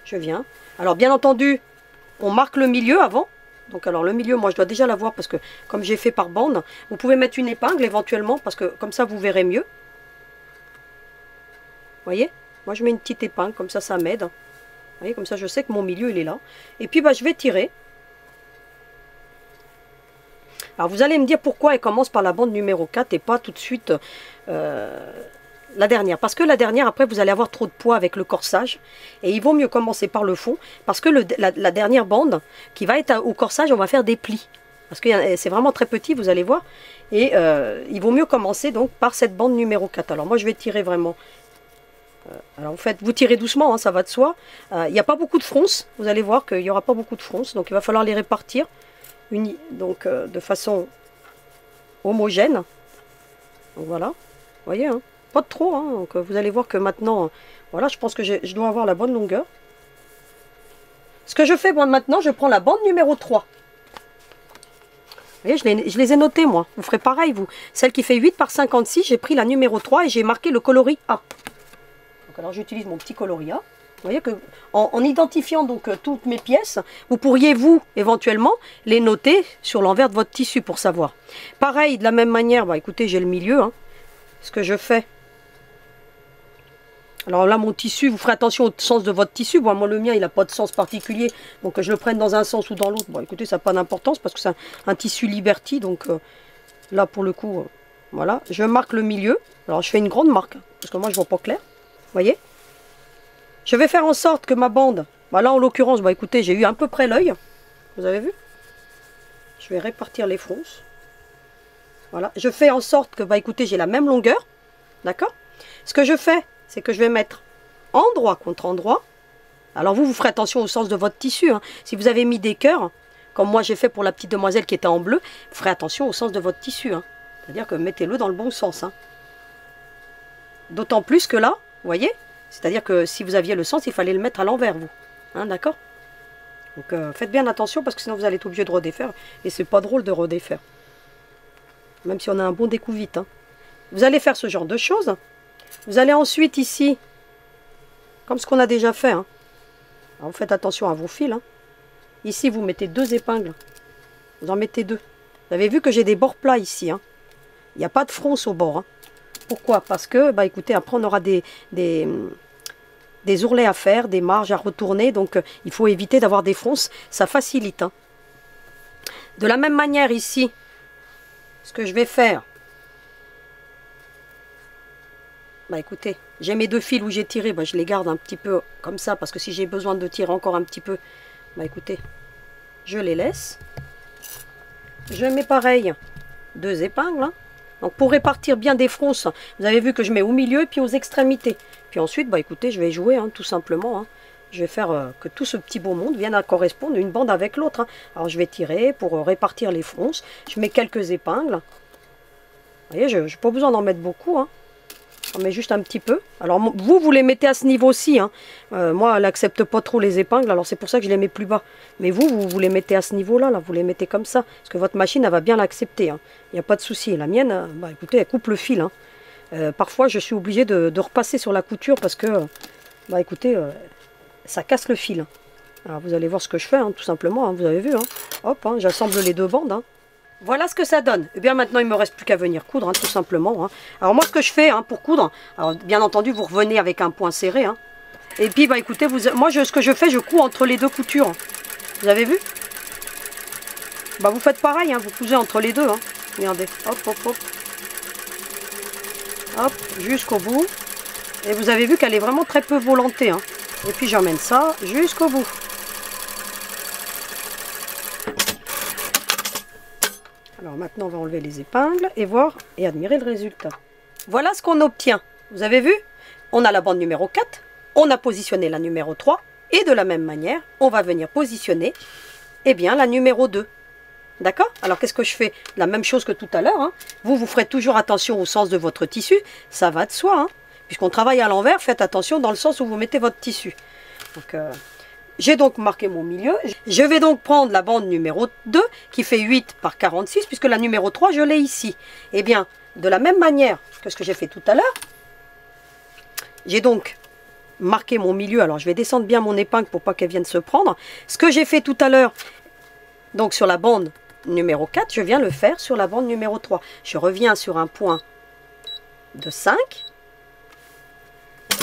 Je viens. Alors, bien entendu, on marque le milieu avant. Donc, alors, le milieu, moi, je dois déjà l'avoir parce que, comme j'ai fait par bande, vous pouvez mettre une épingle éventuellement parce que, comme ça, vous verrez mieux. Vous voyez? Moi, je mets une petite épingle, comme ça m'aide. Vous voyez, comme ça, je sais que mon milieu, il est là. Et puis, je vais tirer. Alors vous allez me dire pourquoi elle commence par la bande numéro 4 et pas tout de suite la dernière. Parce que la dernière, après, vous allez avoir trop de poids avec le corsage. Et il vaut mieux commencer par le fond. Parce que la dernière bande qui va être au corsage, on va faire des plis. Parce que c'est vraiment très petit, vous allez voir. Et il vaut mieux commencer donc par cette bande numéro 4. Alors moi, je vais tirer vraiment. Alors vous tirez doucement, hein, ça va de soi. Il n'y a pas beaucoup de fronces. Vous allez voir qu'il n'y aura pas beaucoup de fronces. Donc il va falloir les répartir. Donc de façon homogène. Donc voilà, vous voyez, hein, pas de trop. Hein, donc vous allez voir que maintenant, voilà, je pense que je dois avoir la bonne longueur. Ce que je fais moi maintenant, je prends la bande numéro 3. Vous voyez, je les ai notées moi. Vous ferez pareil vous. Celle qui fait 8 par 56, j'ai pris la numéro 3 et j'ai marqué le coloris A. Donc alors j'utilise mon petit coloris A. Vous voyez que en identifiant donc toutes mes pièces, vous pourriez vous éventuellement les noter sur l'envers de votre tissu pour savoir. Pareil, de la même manière, écoutez, j'ai le milieu. Hein, ce que je fais. Alors là, mon tissu, vous ferez attention au sens de votre tissu. Bon, moi, le mien, il n'a pas de sens particulier. Donc que je le prenne dans un sens ou dans l'autre. Bon, écoutez, ça n'a pas d'importance parce que c'est un tissu Liberty. Donc là, pour le coup, Voilà, je marque le milieu. Alors je fais une grande marque, parce que moi je vois pas clair. Vous voyez? Je vais faire en sorte que ma bande, bah là en l'occurrence, bah écoutez, j'ai eu à peu près l'œil. Vous avez vu? Je vais répartir les fronces. Voilà, je fais en sorte que, bah écoutez, j'ai la même longueur. D'accord? Ce que je fais, c'est que je vais mettre endroit contre endroit. Alors vous ferez attention au sens de votre tissu. Hein. Si vous avez mis des cœurs, comme moi j'ai fait pour la petite demoiselle qui était en bleu, vous ferez attention au sens de votre tissu. Hein. C'est-à-dire que mettez-le dans le bon sens. Hein. D'autant plus que là, vous voyez, c'est-à-dire que si vous aviez le sens, il fallait le mettre à l'envers, vous. Hein, d'accord? Donc faites bien attention parce que sinon vous allez être obligé de redéfaire. Et c'est pas drôle de redéfaire. Même si on a un bon découvite. Hein. Vous allez faire ce genre de choses. Vous allez ensuite ici, comme ce qu'on a déjà fait. Hein. Alors, vous faites attention à vos fils. Hein. Ici, vous mettez 2 épingles. Vous en mettez 2. Vous avez vu que j'ai des bords plats ici. Hein. Il n'y a pas de fronce au bord. Hein. Pourquoi? Parce que, bah écoutez, après on aura des ourlets à faire, des marges à retourner. Donc, il faut éviter d'avoir des fronces. Ça facilite. Hein. De la même manière ici, ce que je vais faire, bah écoutez, j'ai mes 2 fils où j'ai tiré, bah je les garde un petit peu comme ça, parce que si j'ai besoin de tirer encore un petit peu, bah écoutez, je les laisse. Je mets pareil 2 épingles. Hein. Donc pour répartir bien des fronces, vous avez vu que je mets au milieu et puis aux extrémités. Puis ensuite, bah écoutez, je vais jouer hein, tout simplement. Hein. Je vais faire que tout ce petit beau monde vienne à correspondre une bande avec l'autre. Hein. Alors je vais tirer pour répartir les fronces. Je mets quelques épingles. Vous voyez, je n'ai pas besoin d'en mettre beaucoup. Hein. J'en mets juste un petit peu. Alors vous les mettez à ce niveau-ci. Hein. Moi, elle n'accepte pas trop les épingles. Alors c'est pour ça que je les mets plus bas. Mais vous les mettez à ce niveau-là. Là. Vous les mettez comme ça. Parce que votre machine, elle va bien l'accepter. Hein. Il n'y a pas de souci. La mienne, bah, écoutez, elle coupe le fil. Hein. Parfois, je suis obligée de repasser sur la couture parce que, bah écoutez, ça casse le fil. Alors vous allez voir ce que je fais, hein, tout simplement. Hein, vous avez vu. Hein. Hop, hein, j'assemble les 2 bandes. Hein. Voilà ce que ça donne. Et bien maintenant, il ne me reste plus qu'à venir coudre, hein, tout simplement. Hein. Alors moi, ce que je fais hein, pour coudre, alors bien entendu, vous revenez avec un point serré. Hein. Et puis, bah écoutez, moi, ce que je fais, je couds entre les 2 coutures. Vous avez vu? Bah vous faites pareil, hein, vous cousez entre les 2. Hein. Regardez, hop, hop, hop. Hop, jusqu'au bout. Et vous avez vu qu'elle est vraiment très peu volantée. Hein. Et puis j'emmène ça jusqu'au bout. Alors maintenant, on va enlever les épingles et voir et admirer le résultat. Voilà ce qu'on obtient. Vous avez vu? On a la bande numéro 4, on a positionné la numéro 3 et de la même manière, on va venir positionner eh bien, la numéro 2. D'accord? Alors qu'est-ce que je fais? La même chose que tout à l'heure. Hein. Vous ferez toujours attention au sens de votre tissu. Ça va de soi. Hein. Puisqu'on travaille à l'envers, faites attention dans le sens où vous mettez votre tissu. Donc, j'ai donc marqué mon milieu. Je vais donc prendre la bande numéro 2 qui fait 8 par 46 puisque la numéro 3 je l'ai ici. Eh bien, de la même manière que ce que j'ai fait tout à l'heure, j'ai donc marqué mon milieu. Alors je vais descendre bien mon épingle pour pas qu'elle vienne se prendre. Ce que j'ai fait tout à l'heure, donc sur la bande numéro 4, je viens le faire sur la bande numéro 3. Je reviens sur un point de 5.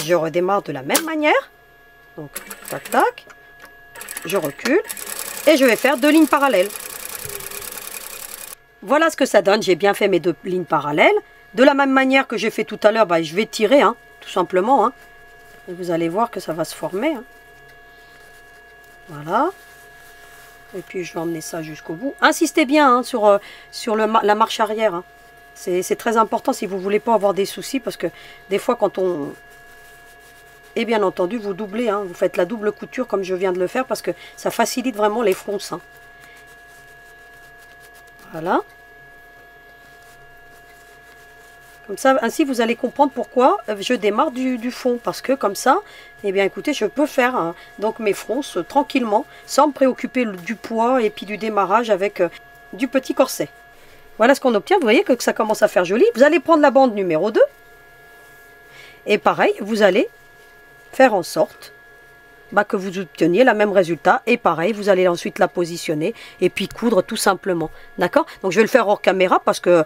Je redémarre de la même manière. Donc, tac, tac. Je recule et je vais faire 2 lignes parallèles. Voilà ce que ça donne. J'ai bien fait mes 2 lignes parallèles. De la même manière que j'ai fait tout à l'heure, bah, je vais tirer, hein, tout simplement. Hein. Et vous allez voir que ça va se former. Hein. Voilà. Et puis je vais emmener ça jusqu'au bout. Insistez bien hein, sur la marche arrière. Hein. C'est très important si vous ne voulez pas avoir des soucis. Parce que des fois quand on... Et bien entendu, vous doublez, hein, vous faites la double couture comme je viens de le faire parce que ça facilite vraiment les fronces. Hein. Voilà. Comme ça, ainsi vous allez comprendre pourquoi je démarre du fond. Parce que comme ça, eh bien écoutez, je peux faire hein, donc mes fronces tranquillement, sans me préoccuper du poids et puis du démarrage avec du petit corset. Voilà ce qu'on obtient. Vous voyez que ça commence à faire joli. Vous allez prendre la bande numéro 2. Et pareil, vous allez faire en sorte que vous obteniez le même résultat. Et pareil, vous allez ensuite la positionner et puis coudre tout simplement. D'accord? Donc je vais le faire hors caméra parce que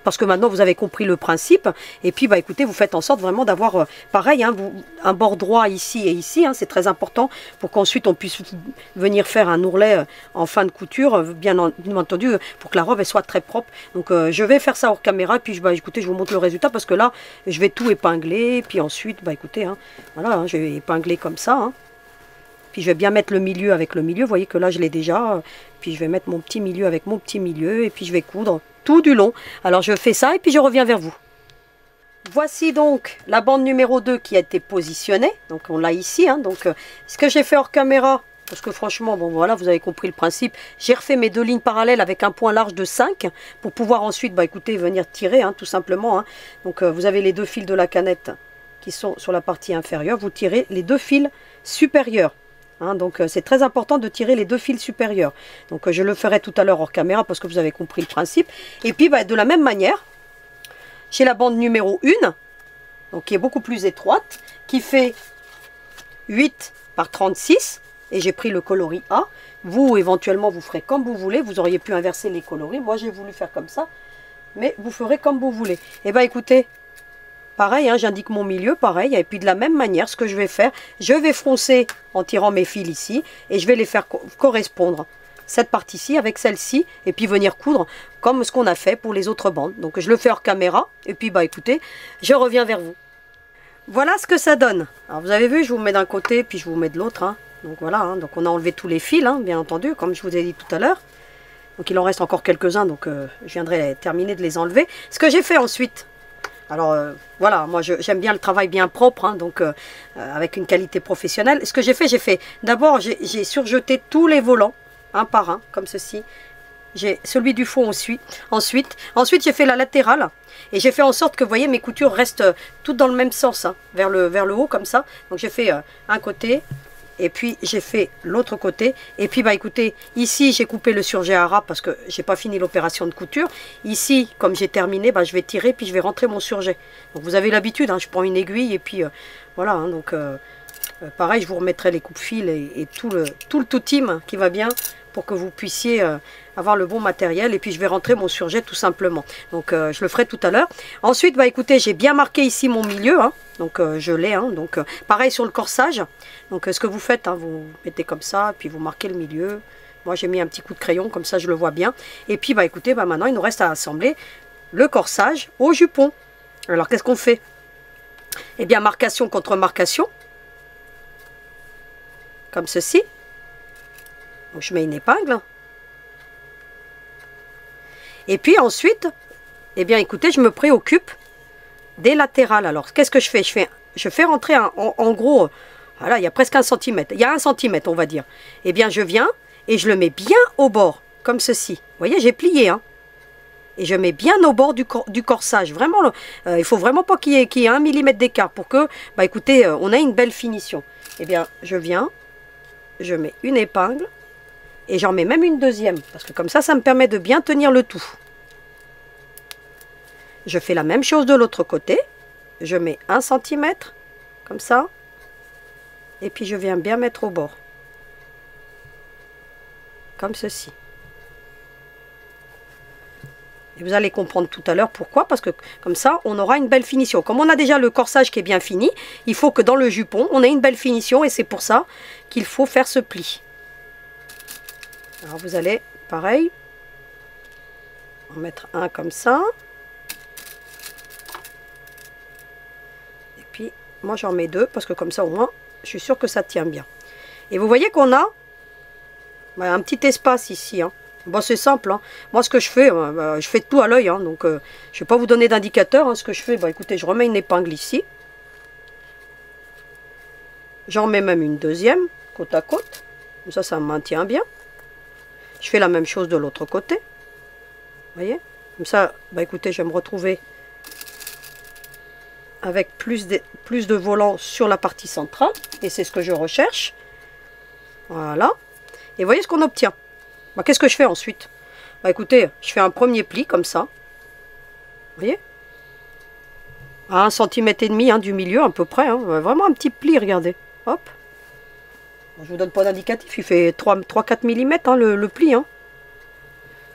parce que maintenant vous avez compris le principe. Et puis bah écoutez, vous faites en sorte vraiment d'avoir pareil, hein, un bord droit ici et ici, hein, c'est très important pour qu'ensuite on puisse venir faire un ourlet en fin de couture, bien entendu, pour que la robe elle soit très propre. Donc je vais faire ça hors caméra, puis bah écoutez, je vous montre le résultat, parce que là je vais tout épingler, puis ensuite bah écoutez, hein, voilà, hein, je vais épingler comme ça, hein. Puis je vais bien mettre le milieu avec le milieu, vous voyez que là je l'ai déjà, puis je vais mettre mon petit milieu avec mon petit milieu, et puis je vais coudre tout du long. Alors je fais ça et puis je reviens vers vous. Voici donc la bande numéro 2 qui a été positionnée, donc on l'a ici, hein. Donc ce que j'ai fait hors caméra, parce que franchement, bon voilà, vous avez compris le principe, j'ai refait mes 2 lignes parallèles avec un point large de 5, pour pouvoir ensuite, bah écoutez, venir tirer, hein, tout simplement, hein. Donc vous avez les 2 fils de la canette qui sont sur la partie inférieure, vous tirez les 2 fils supérieurs. Hein, donc c'est très important de tirer les 2 fils supérieurs. Donc je le ferai tout à l'heure hors caméra parce que vous avez compris le principe. Et puis bah, de la même manière, j'ai la bande numéro 1, donc qui est beaucoup plus étroite, qui fait 8 par 36. Et j'ai pris le coloris A. Vous, éventuellement, vous ferez comme vous voulez. Vous auriez pu inverser les coloris. Moi, j'ai voulu faire comme ça. Mais vous ferez comme vous voulez. Et bah écoutez, pareil, hein, j'indique mon milieu, pareil. Et puis de la même manière, ce que je vais faire, je vais froncer en tirant mes fils ici. Et je vais les faire correspondre, cette partie-ci avec celle-ci. Et puis venir coudre comme ce qu'on a fait pour les autres bandes. Donc je le fais hors caméra. Et puis bah écoutez, je reviens vers vous. Voilà ce que ça donne. Alors vous avez vu, je vous mets d'un côté, puis je vous mets de l'autre. Hein. Donc voilà, hein, donc on a enlevé tous les fils, hein, bien entendu, comme je vous ai dit tout à l'heure. Donc il en reste encore quelques-uns, donc je viendrai terminer de les enlever. Ce que j'ai fait ensuite, alors voilà, moi j'aime bien le travail bien propre, hein, donc avec une qualité professionnelle. Ce que j'ai fait d'abord j'ai surjeté tous les volants, un par un, comme ceci. J'ai celui du fond ensuite j'ai fait la latérale. Et j'ai fait en sorte que, vous voyez, mes coutures restent toutes dans le même sens, hein, vers le haut, comme ça. Donc j'ai fait un côté. Et puis j'ai fait l'autre côté. Et puis bah écoutez, ici j'ai coupé le surjet à ras parce que j'ai pas fini l'opération de couture. Ici, comme j'ai terminé, bah, je vais tirer puis je vais rentrer mon surjet. Donc vous avez l'habitude, hein, je prends une aiguille et puis voilà. Hein, donc pareil, je vous remettrai les coupe-fils et tout le tout team qui va bien pour que vous puissiez avoir le bon matériel. Et puis je vais rentrer mon surjet tout simplement. Donc je le ferai tout à l'heure. Ensuite, bah écoutez, j'ai bien marqué ici mon milieu. Hein. Donc je l'ai, hein, donc pareil sur le corsage. Donc ce que vous faites, hein, vous mettez comme ça, puis vous marquez le milieu. Moi j'ai mis un petit coup de crayon, comme ça je le vois bien. Et puis bah écoutez, bah maintenant il nous reste à assembler le corsage au jupon. Alors qu'est-ce qu'on fait? Eh bien marcation contre marcation, comme ceci. Donc je mets une épingle. Et puis ensuite, eh bien écoutez, je me préoccupe des latérales. Alors qu'est-ce que je fais? Je fais rentrer en gros, voilà, il y a presque 1 cm. Il y a 1 cm, on va dire. Eh bien je viens et je le mets bien au bord, comme ceci. Vous voyez, j'ai plié, hein. Et je mets bien au bord du corsage. Vraiment, il faut vraiment pas qu'il y ait 1 mm d'écart pour que, bah écoutez, on ait une belle finition. Eh bien, je viens, je mets une épingle. Et j'en mets même une deuxième, parce que comme ça me permet de bien tenir le tout. Je fais la même chose de l'autre côté. Je mets 1 cm, comme ça. Et puis je viens bien mettre au bord. Comme ceci. Et vous allez comprendre tout à l'heure pourquoi, parce que comme ça, on aura une belle finition. Comme on a déjà le corsage qui est bien fini, il faut que dans le jupon, on ait une belle finition, et c'est pour ça qu'il faut faire ce pli. Alors vous allez, pareil, en mettre un comme ça. Et puis, moi j'en mets 2, parce que comme ça au moins, je suis sûre que ça tient bien. Et vous voyez qu'on a un petit espace ici. Hein. Bon, c'est simple. Hein. Moi ce que je fais tout à l'œil. Hein, donc je ne vais pas vous donner d'indicateur. Hein. Ce que je fais, écoutez, je remets une épingle ici. J'en mets même une deuxième, côte à côte. Comme ça me maintient bien. Je fais la même chose de l'autre côté. Vous voyez? Comme ça, écoutez, je vais me retrouver avec plus de volants sur la partie centrale. Et c'est ce que je recherche. Voilà. Et vous voyez ce qu'on obtient. Qu'est-ce que je fais ensuite? Écoutez, je fais un premier pli comme ça. Vous voyez? À 1,5 cm hein, du milieu à peu près. Hein. Vraiment un petit pli, regardez. Hop. Je vous donne pas d'indicatif, il fait 3-4 mm hein, le pli. Hein.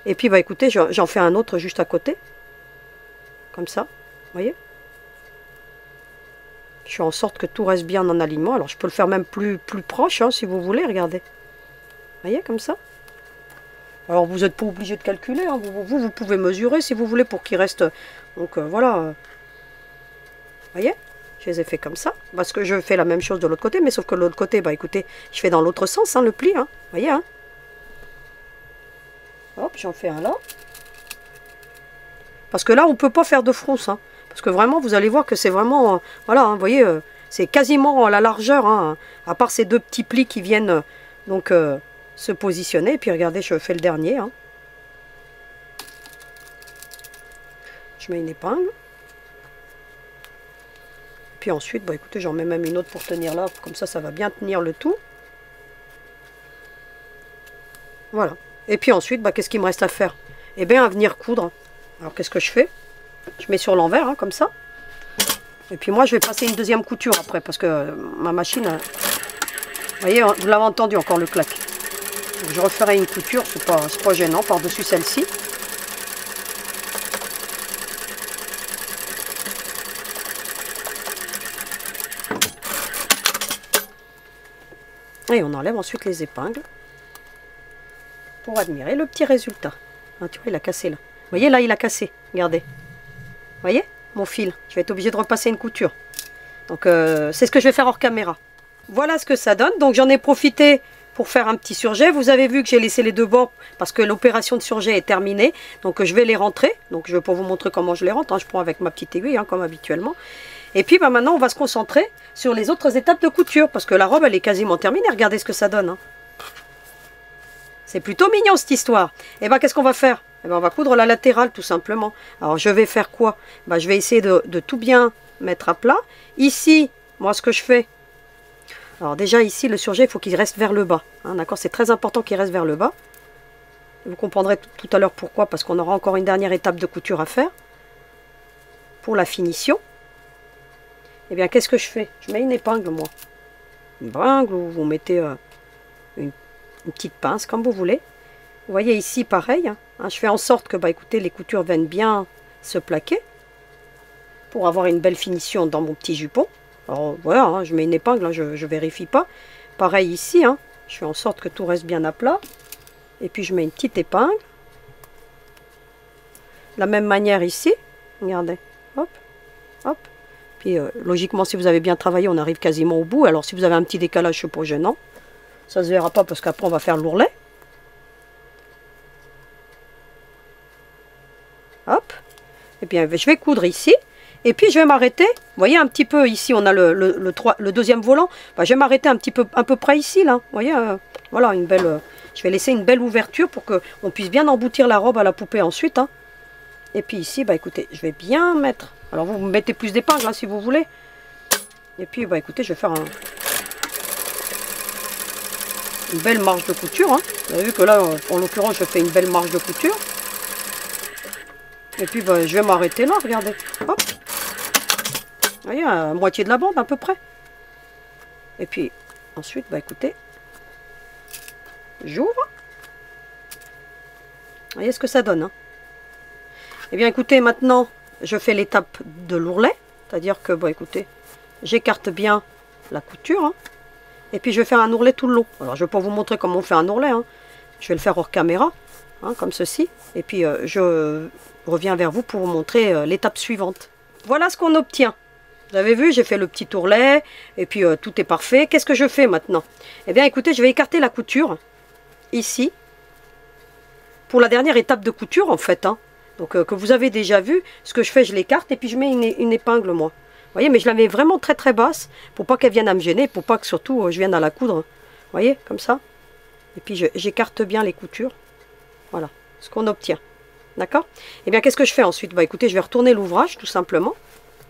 Et puis écoutez, j'en fais un autre juste à côté. comme ça, vous voyez. Je fais en sorte que tout reste bien en alignement. Alors je peux le faire même plus proche, hein, si vous voulez, regardez. Vous voyez, comme ça. Alors vous n'êtes pas obligé de calculer, hein. Vous pouvez mesurer si vous voulez pour qu'il reste... Donc voilà. Vous voyez, je les ai fait comme ça. Parce que je fais la même chose de l'autre côté, mais sauf que de l'autre côté, bah écoutez, je fais dans l'autre sens, hein, le pli. Hein. Vous voyez, hein. Hop, j'en fais un là. Parce que là, on ne peut pas faire de fronce, hein. Parce que vraiment, vous allez voir que c'est vraiment... voilà, hein, vous voyez, c'est quasiment à la largeur, hein, à part ces deux petits plis qui viennent donc se positionner. Et puis regardez, je fais le dernier. Hein. Je mets une épingle. Puis ensuite, bah, écoutez, j'en mets même une autre pour tenir là. Comme ça va bien tenir le tout. Voilà. Et puis ensuite, bah, qu'est-ce qu'il me reste à faire? Eh bien, à venir coudre. Alors, qu'est-ce que je fais? Je mets sur l'envers, hein, comme ça. Et puis moi, je vais passer une deuxième couture après, parce que ma machine... vous voyez, vous l'avez entendu encore le clac. Donc, je referai une couture, c'est pas gênant, par-dessus celle-ci. Et on enlève ensuite les épingles. Pour admirer le petit résultat. Ah, tu vois, il a cassé là. Vous voyez, là, il a cassé. Regardez. Vous voyez, mon fil. Je vais être obligée de repasser une couture. Donc, c'est ce que je vais faire hors caméra. Voilà ce que ça donne. Donc, j'en ai profité pour faire un petit surjet. Vous avez vu que j'ai laissé les deux bords parce que l'opération de surjet est terminée. Donc, je vais les rentrer. Donc, je vais pas vous montrer comment je les rentre. Hein. Je prends avec ma petite aiguille, hein, comme habituellement. Et puis, bah, maintenant, on va se concentrer sur les autres étapes de couture. Parce que la robe, elle est quasiment terminée. Regardez ce que ça donne. Hein. C'est plutôt mignon, cette histoire. Et bien, qu'est-ce qu'on va faire? Eh ben, on va coudre la latérale, tout simplement. Alors, je vais faire quoi? Ben, je vais essayer de tout bien mettre à plat. Ici, moi, ce que je fais... Alors, déjà, ici, le surjet, il faut qu'il reste vers le bas. Hein, d'accord? C'est très important qu'il reste vers le bas. Vous comprendrez tout à l'heure pourquoi, parce qu'on aura encore une dernière étape de couture à faire. Pour la finition. Eh bien, qu'est-ce que je fais? Je mets une épingle, moi. Une épingle, ou vous mettez une petite pince, comme vous voulez. Vous voyez ici, pareil. Hein, je fais en sorte que, bah, écoutez, les coutures viennent bien se plaquer. Pour avoir une belle finition dans mon petit jupon. Alors, voilà, hein, je mets une épingle, hein, je ne vérifie pas. Pareil ici, hein, je fais en sorte que tout reste bien à plat. Et puis, je mets une petite épingle. De la même manière ici. Regardez. Hop, hop. Puis, logiquement, si vous avez bien travaillé, on arrive quasiment au bout. Alors, si vous avez un petit décalage, c'est pas gênant. Ça ne se verra pas parce qu'après, on va faire l'ourlet. Hop. Et bien, je vais coudre ici. Et puis, je vais m'arrêter. Vous voyez, un petit peu ici, on a le deuxième volant. Bah, je vais m'arrêter un petit peu, à peu près ici, là. Vous voyez, voilà, une belle... je vais laisser une belle ouverture pour qu'on puisse bien emboutir la robe à la poupée ensuite. Hein. Et puis ici, bah, écoutez, je vais bien mettre... Alors, vous mettez plus d'épingles, hein, si vous voulez. Et puis, bah, écoutez, je vais faire une belle marge de couture. Hein. Vous avez vu que là, en l'occurrence, je fais une belle marge de couture. Et puis, bah, je vais m'arrêter là, regardez. Hop. Vous voyez, à moitié de la bande, à peu près. Et puis, ensuite, bah, écoutez, j'ouvre. Vous voyez ce que ça donne. Hein. Eh bien, écoutez, maintenant, je fais l'étape de l'ourlet. C'est-à-dire que, bah, écoutez, j'écarte bien la couture. Hein. Et puis, je vais faire un ourlet tout le long. Alors, je ne vais pas vous montrer comment on fait un ourlet. Hein. Je vais le faire hors caméra, hein, comme ceci. Et puis, je reviens vers vous pour vous montrer l'étape suivante. Voilà ce qu'on obtient. Vous avez vu, j'ai fait le petit ourlet. Et puis, tout est parfait. Qu'est-ce que je fais maintenant? Eh bien, écoutez, je vais écarter la couture. Ici. Pour la dernière étape de couture, en fait. Hein. Donc, que vous avez déjà vu. Ce que je fais, je l'écarte. Et puis, je mets une épingle, moi. Vous voyez, mais je la mets vraiment très très basse. Pour pas qu'elle vienne à me gêner. Pour pas que surtout, je vienne à la coudre. Vous voyez, comme ça. Et puis, j'écarte bien les coutures. Voilà, ce qu'on obtient. D'accord? Eh bien, qu'est-ce que je fais ensuite? Bah, écoutez, je vais retourner l'ouvrage, tout simplement.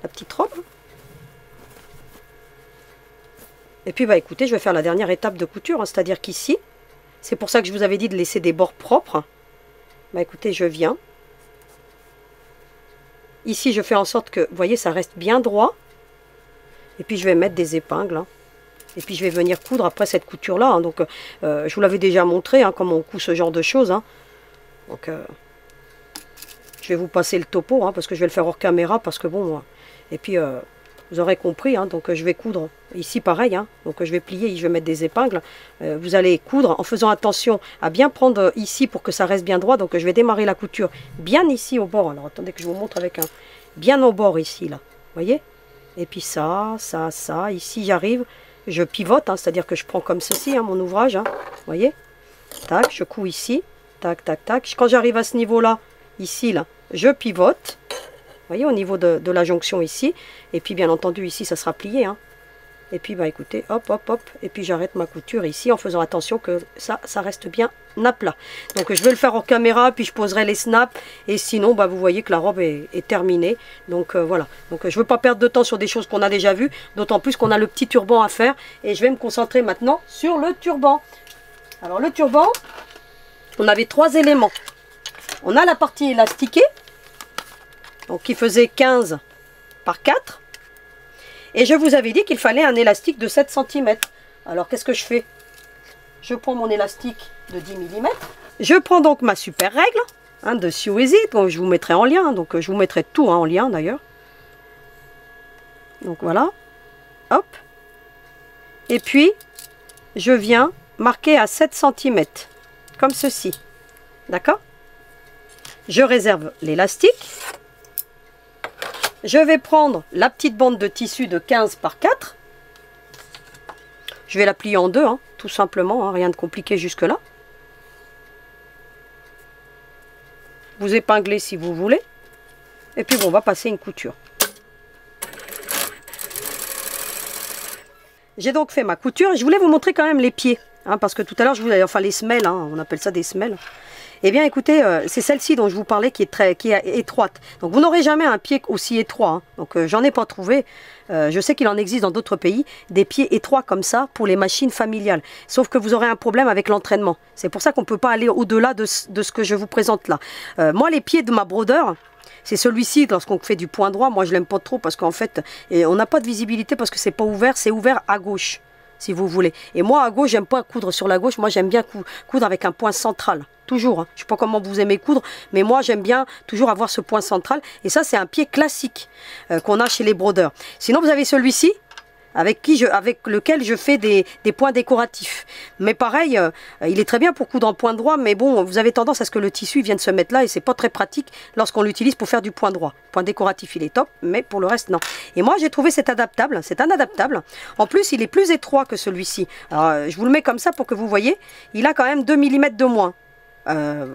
La petite robe. Et puis, bah, écoutez, je vais faire la dernière étape de couture. Hein, c'est-à-dire qu'ici, c'est pour ça que je vous avais dit de laisser des bords propres. Bah, écoutez, je viens. Ici, je fais en sorte que, vous voyez, ça reste bien droit. Et puis, je vais mettre des épingles. Hein. Et puis, je vais venir coudre après cette couture-là. Hein. Donc, je vous l'avais déjà montré, hein, comment on coud ce genre de choses. Hein. Donc, Je vais vous passer le topo, hein, parce que je vais le faire hors caméra, parce que bon... Et puis, vous aurez compris, hein, donc je vais coudre ici pareil. Hein, donc je vais plier, je vais mettre des épingles. Vous allez coudre en faisant attention à bien prendre ici pour que ça reste bien droit. Donc je vais démarrer la couture bien ici au bord. Alors attendez que je vous montre avec un... Bien au bord ici, là. Vous voyez? Et puis ça, ça, ça. Ici, j'arrive, je pivote, hein, c'est-à-dire que je prends comme ceci, hein, mon ouvrage. Hein, vous voyez? Tac, je couds ici. Tac, tac, tac. Quand j'arrive à ce niveau-là, ici, là, je pivote. Vous voyez, au niveau de la jonction ici. Et puis, bien entendu, ici, ça sera plié. Hein. Et puis, bah, écoutez, hop, hop, hop. Et puis, j'arrête ma couture ici en faisant attention que ça reste bien à plat. Donc, je vais le faire en caméra, puis je poserai les snaps. Et sinon, bah, vous voyez que la robe est terminée. Donc, voilà. Donc, je ne veux pas perdre de temps sur des choses qu'on a déjà vues. D'autant plus qu'on a le petit turban à faire. Et je vais me concentrer maintenant sur le turban. Alors, le turban, on avait 3 éléments. On a la partie élastiquée. Donc, qui faisait 15 par 4. Et je vous avais dit qu'il fallait un élastique de 7 cm. Alors, qu'est-ce que je fais? Je prends mon élastique de 10 mm. Je prends donc ma super règle hein, de Sew Easy. Donc, je vous mettrai en lien. Donc, je vous mettrai tout hein, en lien d'ailleurs. Donc, voilà. Hop. Et puis, je viens marquer à 7 cm. Comme ceci. D'accord? Je réserve l'élastique. Je vais prendre la petite bande de tissu de 15 par 4. Je vais la plier en deux, hein, tout simplement, hein, rien de compliqué jusque là. Vous épinglez si vous voulez. Et puis bon, on va passer une couture. J'ai donc fait ma couture et je voulais vous montrer quand même les pieds. Hein, parce que tout à l'heure, je vous avais, enfin les semelles, hein, on appelle ça des semelles. Eh bien écoutez, c'est celle-ci dont je vous parlais qui est étroite. Donc vous n'aurez jamais un pied aussi étroit. Hein. Donc j'en ai pas trouvé. Je sais qu'il en existe dans d'autres pays, des pieds étroits comme ça pour les machines familiales. Sauf que vous aurez un problème avec l'entraînement. C'est pour ça qu'on ne peut pas aller au-delà de ce que je vous présente là. Moi les pieds de ma brodeur, c'est celui-ci lorsqu'on fait du point droit. Moi je l'aime pas trop parce qu'en fait on n'a pas de visibilité parce que c'est pas ouvert, c'est ouvert à gauche si vous voulez. Et moi à gauche j'aime pas coudre sur la gauche, moi j'aime bien coudre avec un point central. Toujours, hein. Je ne sais pas comment vous aimez coudre, mais moi j'aime bien toujours avoir ce point central. Et ça c'est un pied classique qu'on a chez les brodeurs. Sinon vous avez celui-ci, avec lequel je fais des points décoratifs. Mais pareil, il est très bien pour coudre en point droit, mais bon, vous avez tendance à ce que le tissu vienne se mettre là, et c'est pas très pratique lorsqu'on l'utilise pour faire du point droit. Point décoratif, il est top, mais pour le reste, non. Et moi j'ai trouvé cet adaptable, c'est un adaptable. En plus, il est plus étroit que celui-ci. Alors, je vous le mets comme ça pour que vous voyez, il a quand même 2 mm de moins.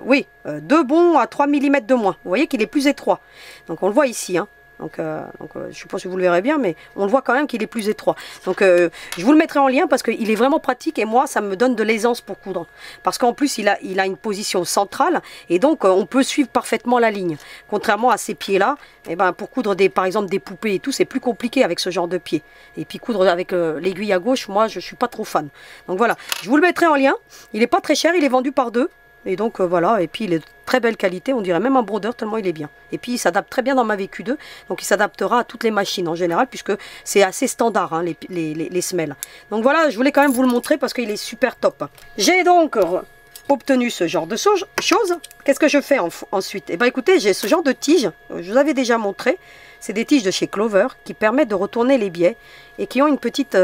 Oui, 2 bons à 3 mm de moins. Vous voyez qu'il est plus étroit. Donc on le voit ici. Hein. Donc je ne sais pas si vous le verrez bien, mais on le voit quand même qu'il est plus étroit. Donc je vous le mettrai en lien parce qu'il est vraiment pratique et moi ça me donne de l'aisance pour coudre. Parce qu'en plus il a une position centrale et donc on peut suivre parfaitement la ligne. Contrairement à ces pieds-là, eh ben, pour coudre par exemple des poupées et tout, c'est plus compliqué avec ce genre de pied. Et puis coudre avec l'aiguille à gauche, moi je ne suis pas trop fan. Donc voilà, je vous le mettrai en lien. Il n'est pas très cher, il est vendu par 2. Et donc voilà, et puis il est de très belle qualité, on dirait même un brodeur tellement il est bien. Et puis il s'adapte très bien dans ma VQ2, donc il s'adaptera à toutes les machines en général, puisque c'est assez standard hein, les semelles. Donc voilà, je voulais quand même vous le montrer parce qu'il est super top. J'ai donc obtenu ce genre de choses. Qu'est-ce que je fais ensuite? Eh bien écoutez, j'ai ce genre de tiges, je vous avais déjà montré, c'est des tiges de chez Clover qui permettent de retourner les biais et qui ont une petite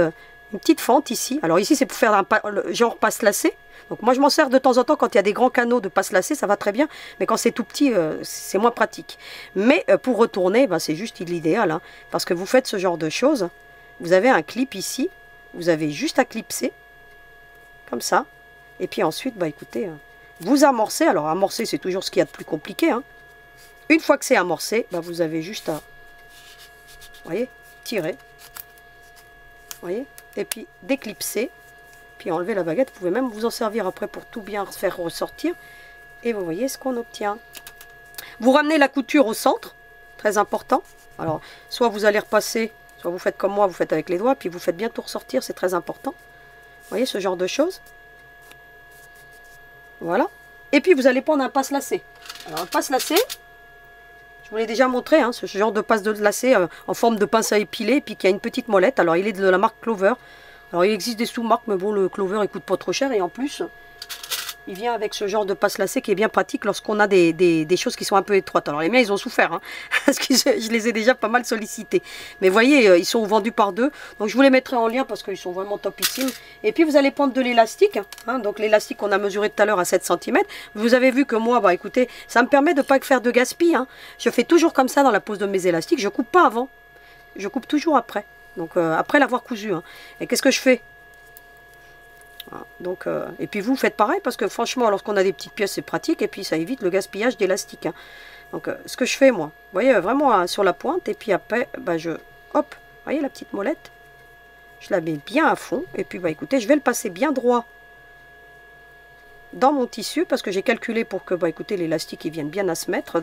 fente ici. Alors ici c'est pour faire un genre passe lacé. Donc moi je m'en sers de temps en temps quand il y a des grands canaux de passe lacé, ça va très bien. Mais quand c'est tout petit, c'est moins pratique. Mais pour retourner, ben, c'est juste l'idéal. Hein, parce que vous faites ce genre de choses. Vous avez un clip ici. Vous avez juste à clipser. Comme ça. Et puis ensuite, bah, écoutez, vous amorcez. Alors amorcer, c'est toujours ce qu'il y a de plus compliqué. Hein. Une fois que c'est amorcé, bah, vous avez juste à, vous voyez, tirer. Vous voyez, et puis déclipser. Puis enlever la baguette, vous pouvez même vous en servir après pour tout bien faire ressortir. Et vous voyez ce qu'on obtient. Vous ramenez la couture au centre, très important. Alors, soit vous allez repasser, soit vous faites comme moi, vous faites avec les doigts, puis vous faites bien tout ressortir, c'est très important. Vous voyez ce genre de choses. Voilà. Et puis vous allez prendre un passe lacé. Alors un passe lacé, je vous l'ai déjà montré, hein, ce genre de passe de lacé en forme de pince à épiler, puis qui a une petite molette. Alors il est de la marque Clover. Alors il existe des sous-marques, mais bon, le Clover il coûte pas trop cher et en plus, il vient avec ce genre de passe-lacet qui est bien pratique lorsqu'on a des choses qui sont un peu étroites. Alors les miens, ils ont souffert, hein, parce que je les ai déjà pas mal sollicités. Mais vous voyez, ils sont vendus par deux. Donc je vous les mettrai en lien parce qu'ils sont vraiment topissimes. Et puis vous allez prendre de l'élastique, hein, donc l'élastique qu'on a mesuré tout à l'heure à 7 cm. Vous avez vu que moi, bah écoutez, ça me permet de ne pas faire de gaspille. Hein. Je fais toujours comme ça dans la pose de mes élastiques. Je coupe pas avant, je coupe toujours après. Donc après l'avoir cousu. Hein. Et qu'est-ce que je fais? Voilà, donc, et puis vous faites pareil parce que franchement lorsqu'on a des petites pièces c'est pratique et puis ça évite le gaspillage d'élastique. Hein. Donc ce que je fais moi, vous voyez vraiment sur la pointe et puis après bah, hop, vous voyez la petite molette, je la mets bien à fond et puis bah écoutez je vais le passer bien droit dans mon tissu parce que j'ai calculé pour que bah écoutez l'élastique il vienne bien à se mettre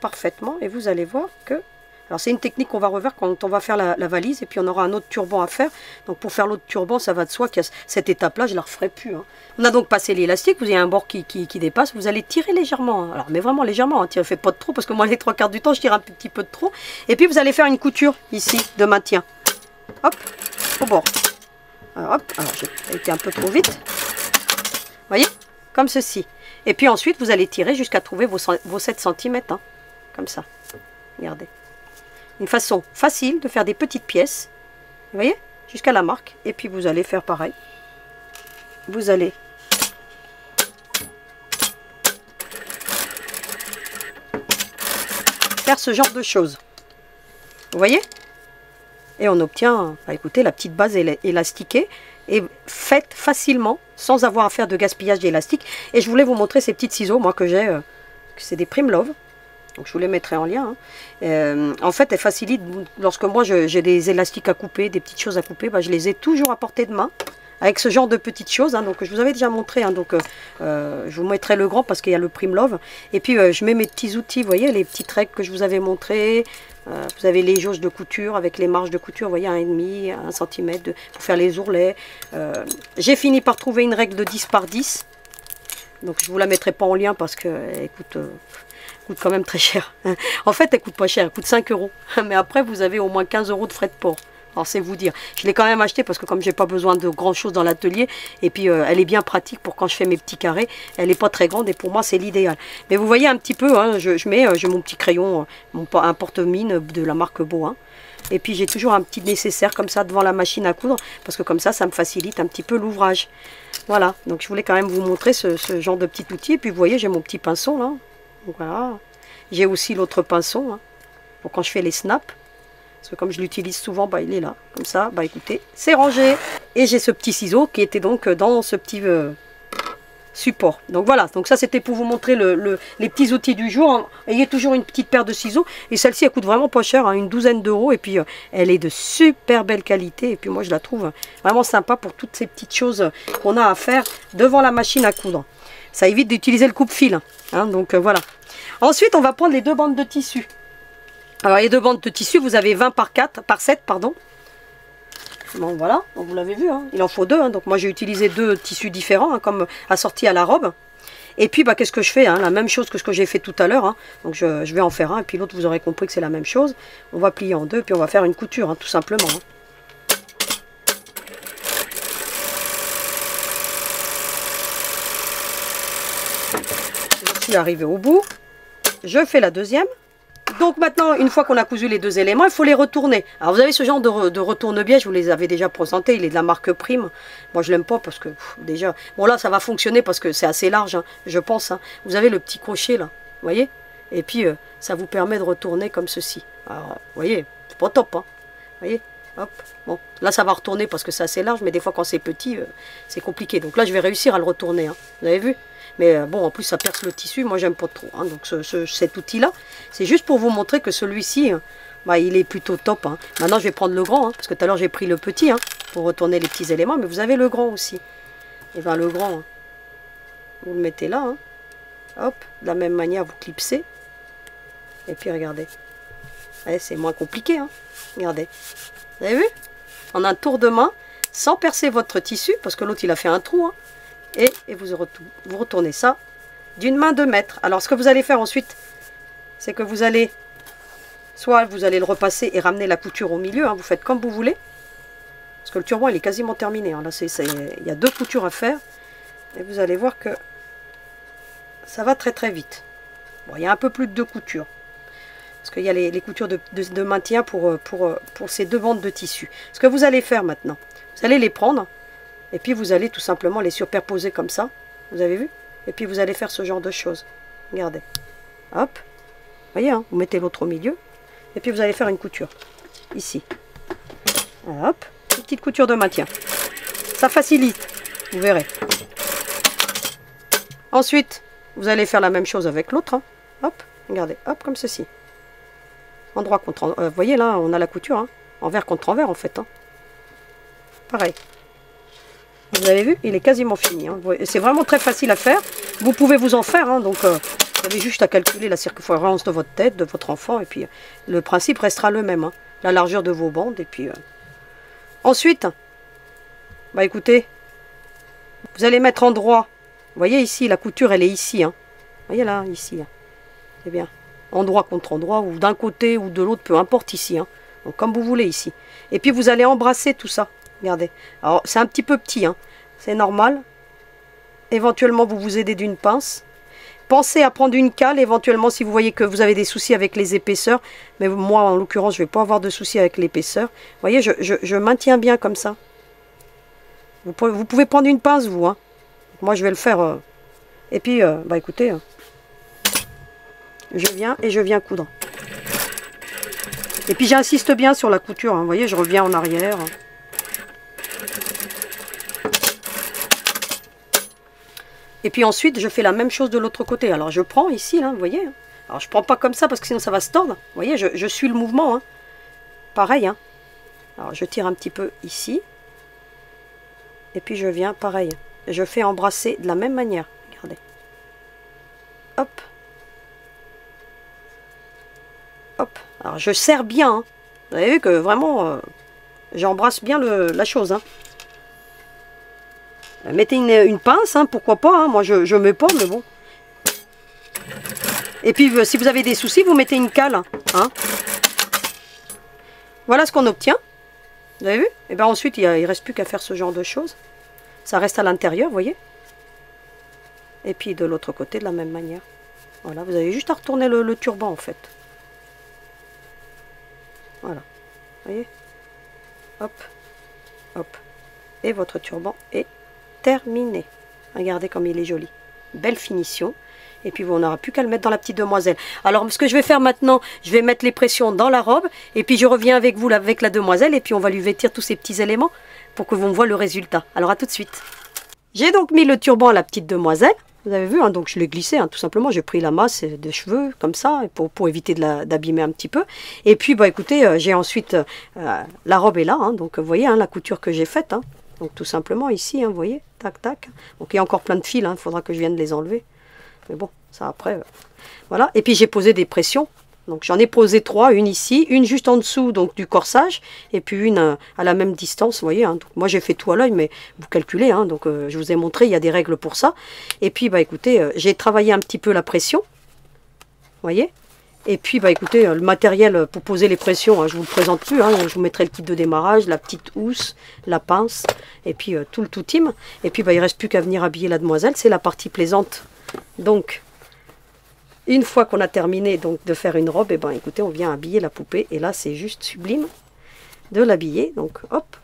parfaitement et vous allez voir que alors c'est une technique qu'on va revoir quand on va faire la valise et puis on aura un autre turban à faire. Donc pour faire l'autre turban, ça va de soi qu'il y a cette étape-là, je ne la referai plus. Hein. On a donc passé l'élastique, vous avez un bord qui dépasse, vous allez tirer légèrement. Hein. Alors mais vraiment légèrement, hein, faites pas de trop parce que moi les 3/4 du temps je tire un petit peu de trop. Et puis vous allez faire une couture ici de maintien. Hop, au bord. Alors hop, alors j'ai été un peu trop vite. Vous voyez, comme ceci. Et puis ensuite vous allez tirer jusqu'à trouver vos 7 cm. Hein, comme ça. Regardez. Une façon facile de faire des petites pièces, vous voyez, jusqu'à la marque. Et puis vous allez faire pareil. Vous allez faire ce genre de choses. Vous voyez? Et on obtient, bah, écoutez, la petite base élastiquée et faite facilement, sans avoir à faire de gaspillage d'élastique. Et je voulais vous montrer ces petits ciseaux, moi, que j'ai, c'est des Primlove. Donc je vous les mettrai en lien. Hein. En fait, elles facilitent, lorsque moi j'ai des élastiques à couper, des petites choses à couper, bah, je les ai toujours à portée de main, avec ce genre de petites choses. Hein. Donc je vous avais déjà montré, hein. Donc je vous mettrai le grand parce qu'il y a le Primlove. Et puis je mets mes petits outils, vous voyez, les petites règles que je vous avais montrées. Vous avez les jauges de couture avec les marges de couture, vous voyez, 1,5, 1 cm pour faire les ourlets. J'ai fini par trouver une règle de 10 par 10. Donc je ne vous la mettrai pas en lien parce que, écoute... coûte quand même très cher. En fait, elle coûte pas cher, elle coûte 5 €. Mais après, vous avez au moins 15 € de frais de port. Alors, c'est vous dire. Je l'ai quand même acheté parce que comme j'ai pas besoin de grand chose dans l'atelier, et puis elle est bien pratique pour quand je fais mes petits carrés, elle n'est pas très grande et pour moi, c'est l'idéal. Mais vous voyez un petit peu, hein, j'ai mon petit crayon, un porte-mine de la marque Beau. Hein. Et puis, j'ai toujours un petit nécessaire comme ça devant la machine à coudre parce que comme ça me facilite un petit peu l'ouvrage. Voilà, donc je voulais quand même vous montrer ce genre de petit outil. Et puis, vous voyez, j'ai mon petit pinceau là. Donc voilà, j'ai aussi l'autre pinceau hein, pour quand je fais les snaps. Parce que comme je l'utilise souvent, bah, il est là. Comme ça, bah écoutez, c'est rangé. Et j'ai ce petit ciseau qui était donc dans ce petit support. Donc voilà, donc ça c'était pour vous montrer les petits outils du jour. Ayez toujours une petite paire de ciseaux. Et celle-ci, elle coûte vraiment pas cher, hein, une douzaine d'euros. Et puis elle est de super belle qualité. Et puis moi je la trouve vraiment sympa pour toutes ces petites choses qu'on a à faire devant la machine à coudre. Ça évite d'utiliser le coupe-fil. Hein, donc voilà. Ensuite, on va prendre les deux bandes de tissu. Alors, les deux bandes de tissu, vous avez 20 par 7, pardon. Bon, voilà, donc, vous l'avez vu, hein, il en faut deux. Hein, donc, moi, j'ai utilisé deux tissus différents, hein, comme assortis à la robe. Et puis, bah, qu'est-ce que je fais hein, la même chose que ce que j'ai fait tout à l'heure. Hein. Donc, je vais en faire un. Et puis, l'autre, vous aurez compris que c'est la même chose. On va plier en deux, puis on va faire une couture, hein, tout simplement. Hein. Je suis arrivée au bout. Je fais la deuxième. Donc maintenant, une fois qu'on a cousu les deux éléments, il faut les retourner. Alors vous avez ce genre de retourne-biais, je vous les avais déjà présentés, il est de la marque Prime. Moi je l'aime pas parce que déjà... Bon là ça va fonctionner parce que c'est assez large, hein, je pense. Hein. Vous avez le petit crochet là, vous voyez. Et puis ça vous permet de retourner comme ceci. Alors vous voyez, c'est pas top. Hein. Vous voyez, hop. Bon, là ça va retourner parce que c'est assez large, mais des fois quand c'est petit, c'est compliqué. Donc là je vais réussir à le retourner, hein. Vous avez vu? Mais bon, en plus, ça perce le tissu. Moi, j'aime pas trop. Hein. Donc, cet outil-là, c'est juste pour vous montrer que celui-ci, bah, il est plutôt top. Hein. Maintenant, je vais prendre le grand. Hein, parce que tout à l'heure, j'ai pris le petit hein, pour retourner les petits éléments. Mais vous avez le grand aussi. Et bien, le grand, hein, vous le mettez là. Hein. Hop, de la même manière, vous clipsez. Et puis, regardez. C'est moins compliqué. Hein. Regardez. Vous avez vu? En un tour de main, sans percer votre tissu. Parce que l'autre, il a fait un trou. Hein. Et vous retournez ça d'une main de maître. Alors ce que vous allez faire ensuite, c'est que vous allez, soit vous allez le repasser et ramener la couture au milieu, hein, vous faites comme vous voulez. Parce que le turban il est quasiment terminé. Hein. Là, il y a deux coutures à faire. Et vous allez voir que ça va très très vite. Bon, il y a un peu plus de 2 coutures. Parce qu'il y a les coutures de maintien pour ces 2 bandes de tissu. Ce que vous allez faire maintenant, vous allez les prendre. Et puis vous allez tout simplement les superposer comme ça. Vous avez vu? Et puis vous allez faire ce genre de choses. Regardez. Hop. Vous voyez, hein, vous mettez l'autre au milieu. Et puis vous allez faire une couture. Ici. Hop. Une petite couture de maintien. Ça facilite. Vous verrez. Ensuite, vous allez faire la même chose avec l'autre. Hein. Hop. Regardez. Hop, comme ceci. Endroit contre... vous voyez là, on a la couture. Hein. Envers contre envers en fait. Hein. Pareil. Vous avez vu, il est quasiment fini. Hein. C'est vraiment très facile à faire. Vous pouvez vous en faire. Hein. Donc, vous avez juste à calculer la circonférence de votre tête, de votre enfant. Et puis, le principe restera le même. Hein. La largeur de vos bandes. Et puis, ensuite, bah écoutez, vous allez mettre en droit. Vous voyez ici, la couture, elle est ici. Hein. Vous voyez là, ici. Hein. C'est bien. Endroit contre endroit, ou d'un côté ou de l'autre, peu importe ici. Hein. Donc, comme vous voulez ici. Et puis, vous allez embrasser tout ça. Regardez. Alors, c'est un petit peu petit. Hein. C'est normal. Éventuellement, vous vous aidez d'une pince. Pensez à prendre une cale, éventuellement, si vous voyez que vous avez des soucis avec les épaisseurs. Mais moi, en l'occurrence, je ne vais pas avoir de soucis avec l'épaisseur. Vous voyez, je maintiens bien comme ça. Vous pouvez prendre une pince, vous. Hein. Moi, je vais le faire. Et puis, bah écoutez, je viens et je viens coudre. Et puis, j'insiste bien sur la couture. Hein. Vous voyez, je reviens en arrière. Et puis ensuite, je fais la même chose de l'autre côté. Alors, je prends ici, là, vous voyez. Alors, je ne prends pas comme ça parce que sinon, ça va se tordre. Vous voyez, je suis le mouvement. Hein. Pareil. Hein. Alors, je tire un petit peu ici. Et puis, je viens, pareil. Je fais embrasser de la même manière. Regardez. Hop. Hop. Alors, je serre bien. Hein. Vous avez vu que vraiment, j'embrasse bien la chose. Hein. Mettez une pince, hein, pourquoi pas. Hein. Moi, je ne mets pas, mais bon. Et puis, si vous avez des soucis, vous mettez une cale. Hein. Voilà ce qu'on obtient. Vous avez vu? Et bien ensuite, il ne reste plus qu'à faire ce genre de choses. Ça reste à l'intérieur, vous voyez. Et puis, de l'autre côté, de la même manière. Voilà, vous avez juste à retourner le turban, en fait. Voilà. Vous voyez? Hop. Hop. Et votre turban est terminé. Regardez comme il est joli. Belle finition. Et puis on n'aura plus qu'à le mettre dans la petite demoiselle. Alors ce que je vais faire maintenant, je vais mettre les pressions dans la robe. Et puis je reviens avec vous avec la demoiselle. Et puis on va lui vêtir tous ces petits éléments pour que vous voyez le résultat. Alors à tout de suite. J'ai donc mis le turban à la petite demoiselle. Vous avez vu, hein, donc je l'ai glissé. Hein, tout simplement, j'ai pris la masse de cheveux comme ça pour éviter d'abîmer un petit peu. Et puis bah écoutez, j'ai ensuite la robe est là. Hein, donc vous voyez hein, la couture que j'ai faite. Hein. Donc tout simplement ici, hein, vous voyez, tac, tac. Donc il y a encore plein de fils, il faudra que je vienne les enlever. Mais bon, ça après, voilà. Et puis j'ai posé des pressions. Donc j'en ai posé 3, une ici, une juste en dessous donc du corsage, et puis une à la même distance, vous voyez. Hein. Donc, moi j'ai fait tout à l'œil, mais vous calculez, hein, donc je vous ai montré, il y a des règles pour ça. Et puis bah écoutez, j'ai travaillé un petit peu la pression, vous voyez. Et puis, bah écoutez, le matériel pour poser les pressions, hein, je ne vous le présente plus. Hein, je vous mettrai le kit de démarrage, la petite housse, la pince, et puis tout le team. Et puis, bah, il ne reste plus qu'à venir habiller la demoiselle. C'est la partie plaisante. Donc, une fois qu'on a terminé donc, de faire une robe, et ben, écoutez, on vient habiller la poupée. Et là, c'est juste sublime de l'habiller. Donc, hop.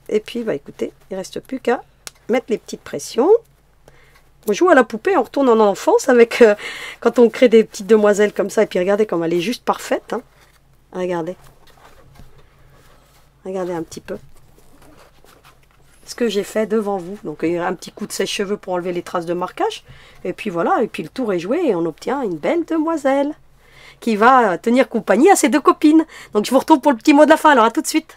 Et puis, bah écoutez, il ne reste plus qu'à mettre les petites pressions. On joue à la poupée, on retourne en enfance avec quand on crée des petites demoiselles comme ça. Et puis regardez comme elle est juste parfaite. Hein. Regardez. Regardez un petit peu ce que j'ai fait devant vous. Donc un petit coup de sèche-cheveux pour enlever les traces de marquage. Et puis voilà, et puis le tour est joué et on obtient une belle demoiselle qui va tenir compagnie à ses 2 copines. Donc je vous retrouve pour le petit mot de la fin. Alors à tout de suite.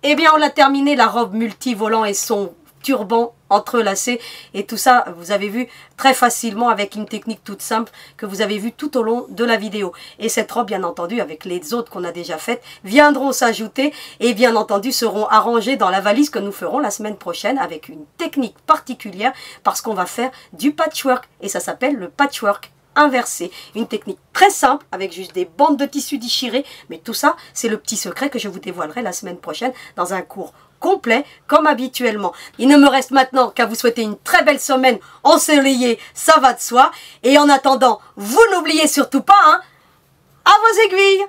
Eh bien on a terminé la robe multivolant et son turban entrelacé et tout ça vous avez vu très facilement avec une technique toute simple que vous avez vu tout au long de la vidéo. Et cette robe bien entendu avec les autres qu'on a déjà faites viendront s'ajouter et bien entendu seront arrangées dans la valise que nous ferons la semaine prochaine avec une technique particulière parce qu'on va faire du patchwork et ça s'appelle le patchwork inversé. Une technique très simple avec juste des bandes de tissu déchirées mais tout ça c'est le petit secret que je vous dévoilerai la semaine prochaine dans un cours complet comme habituellement. Il ne me reste maintenant qu'à vous souhaiter une très belle semaine ensoleillée, ça va de soi. Et en attendant, vous n'oubliez surtout pas, hein, à vos aiguilles!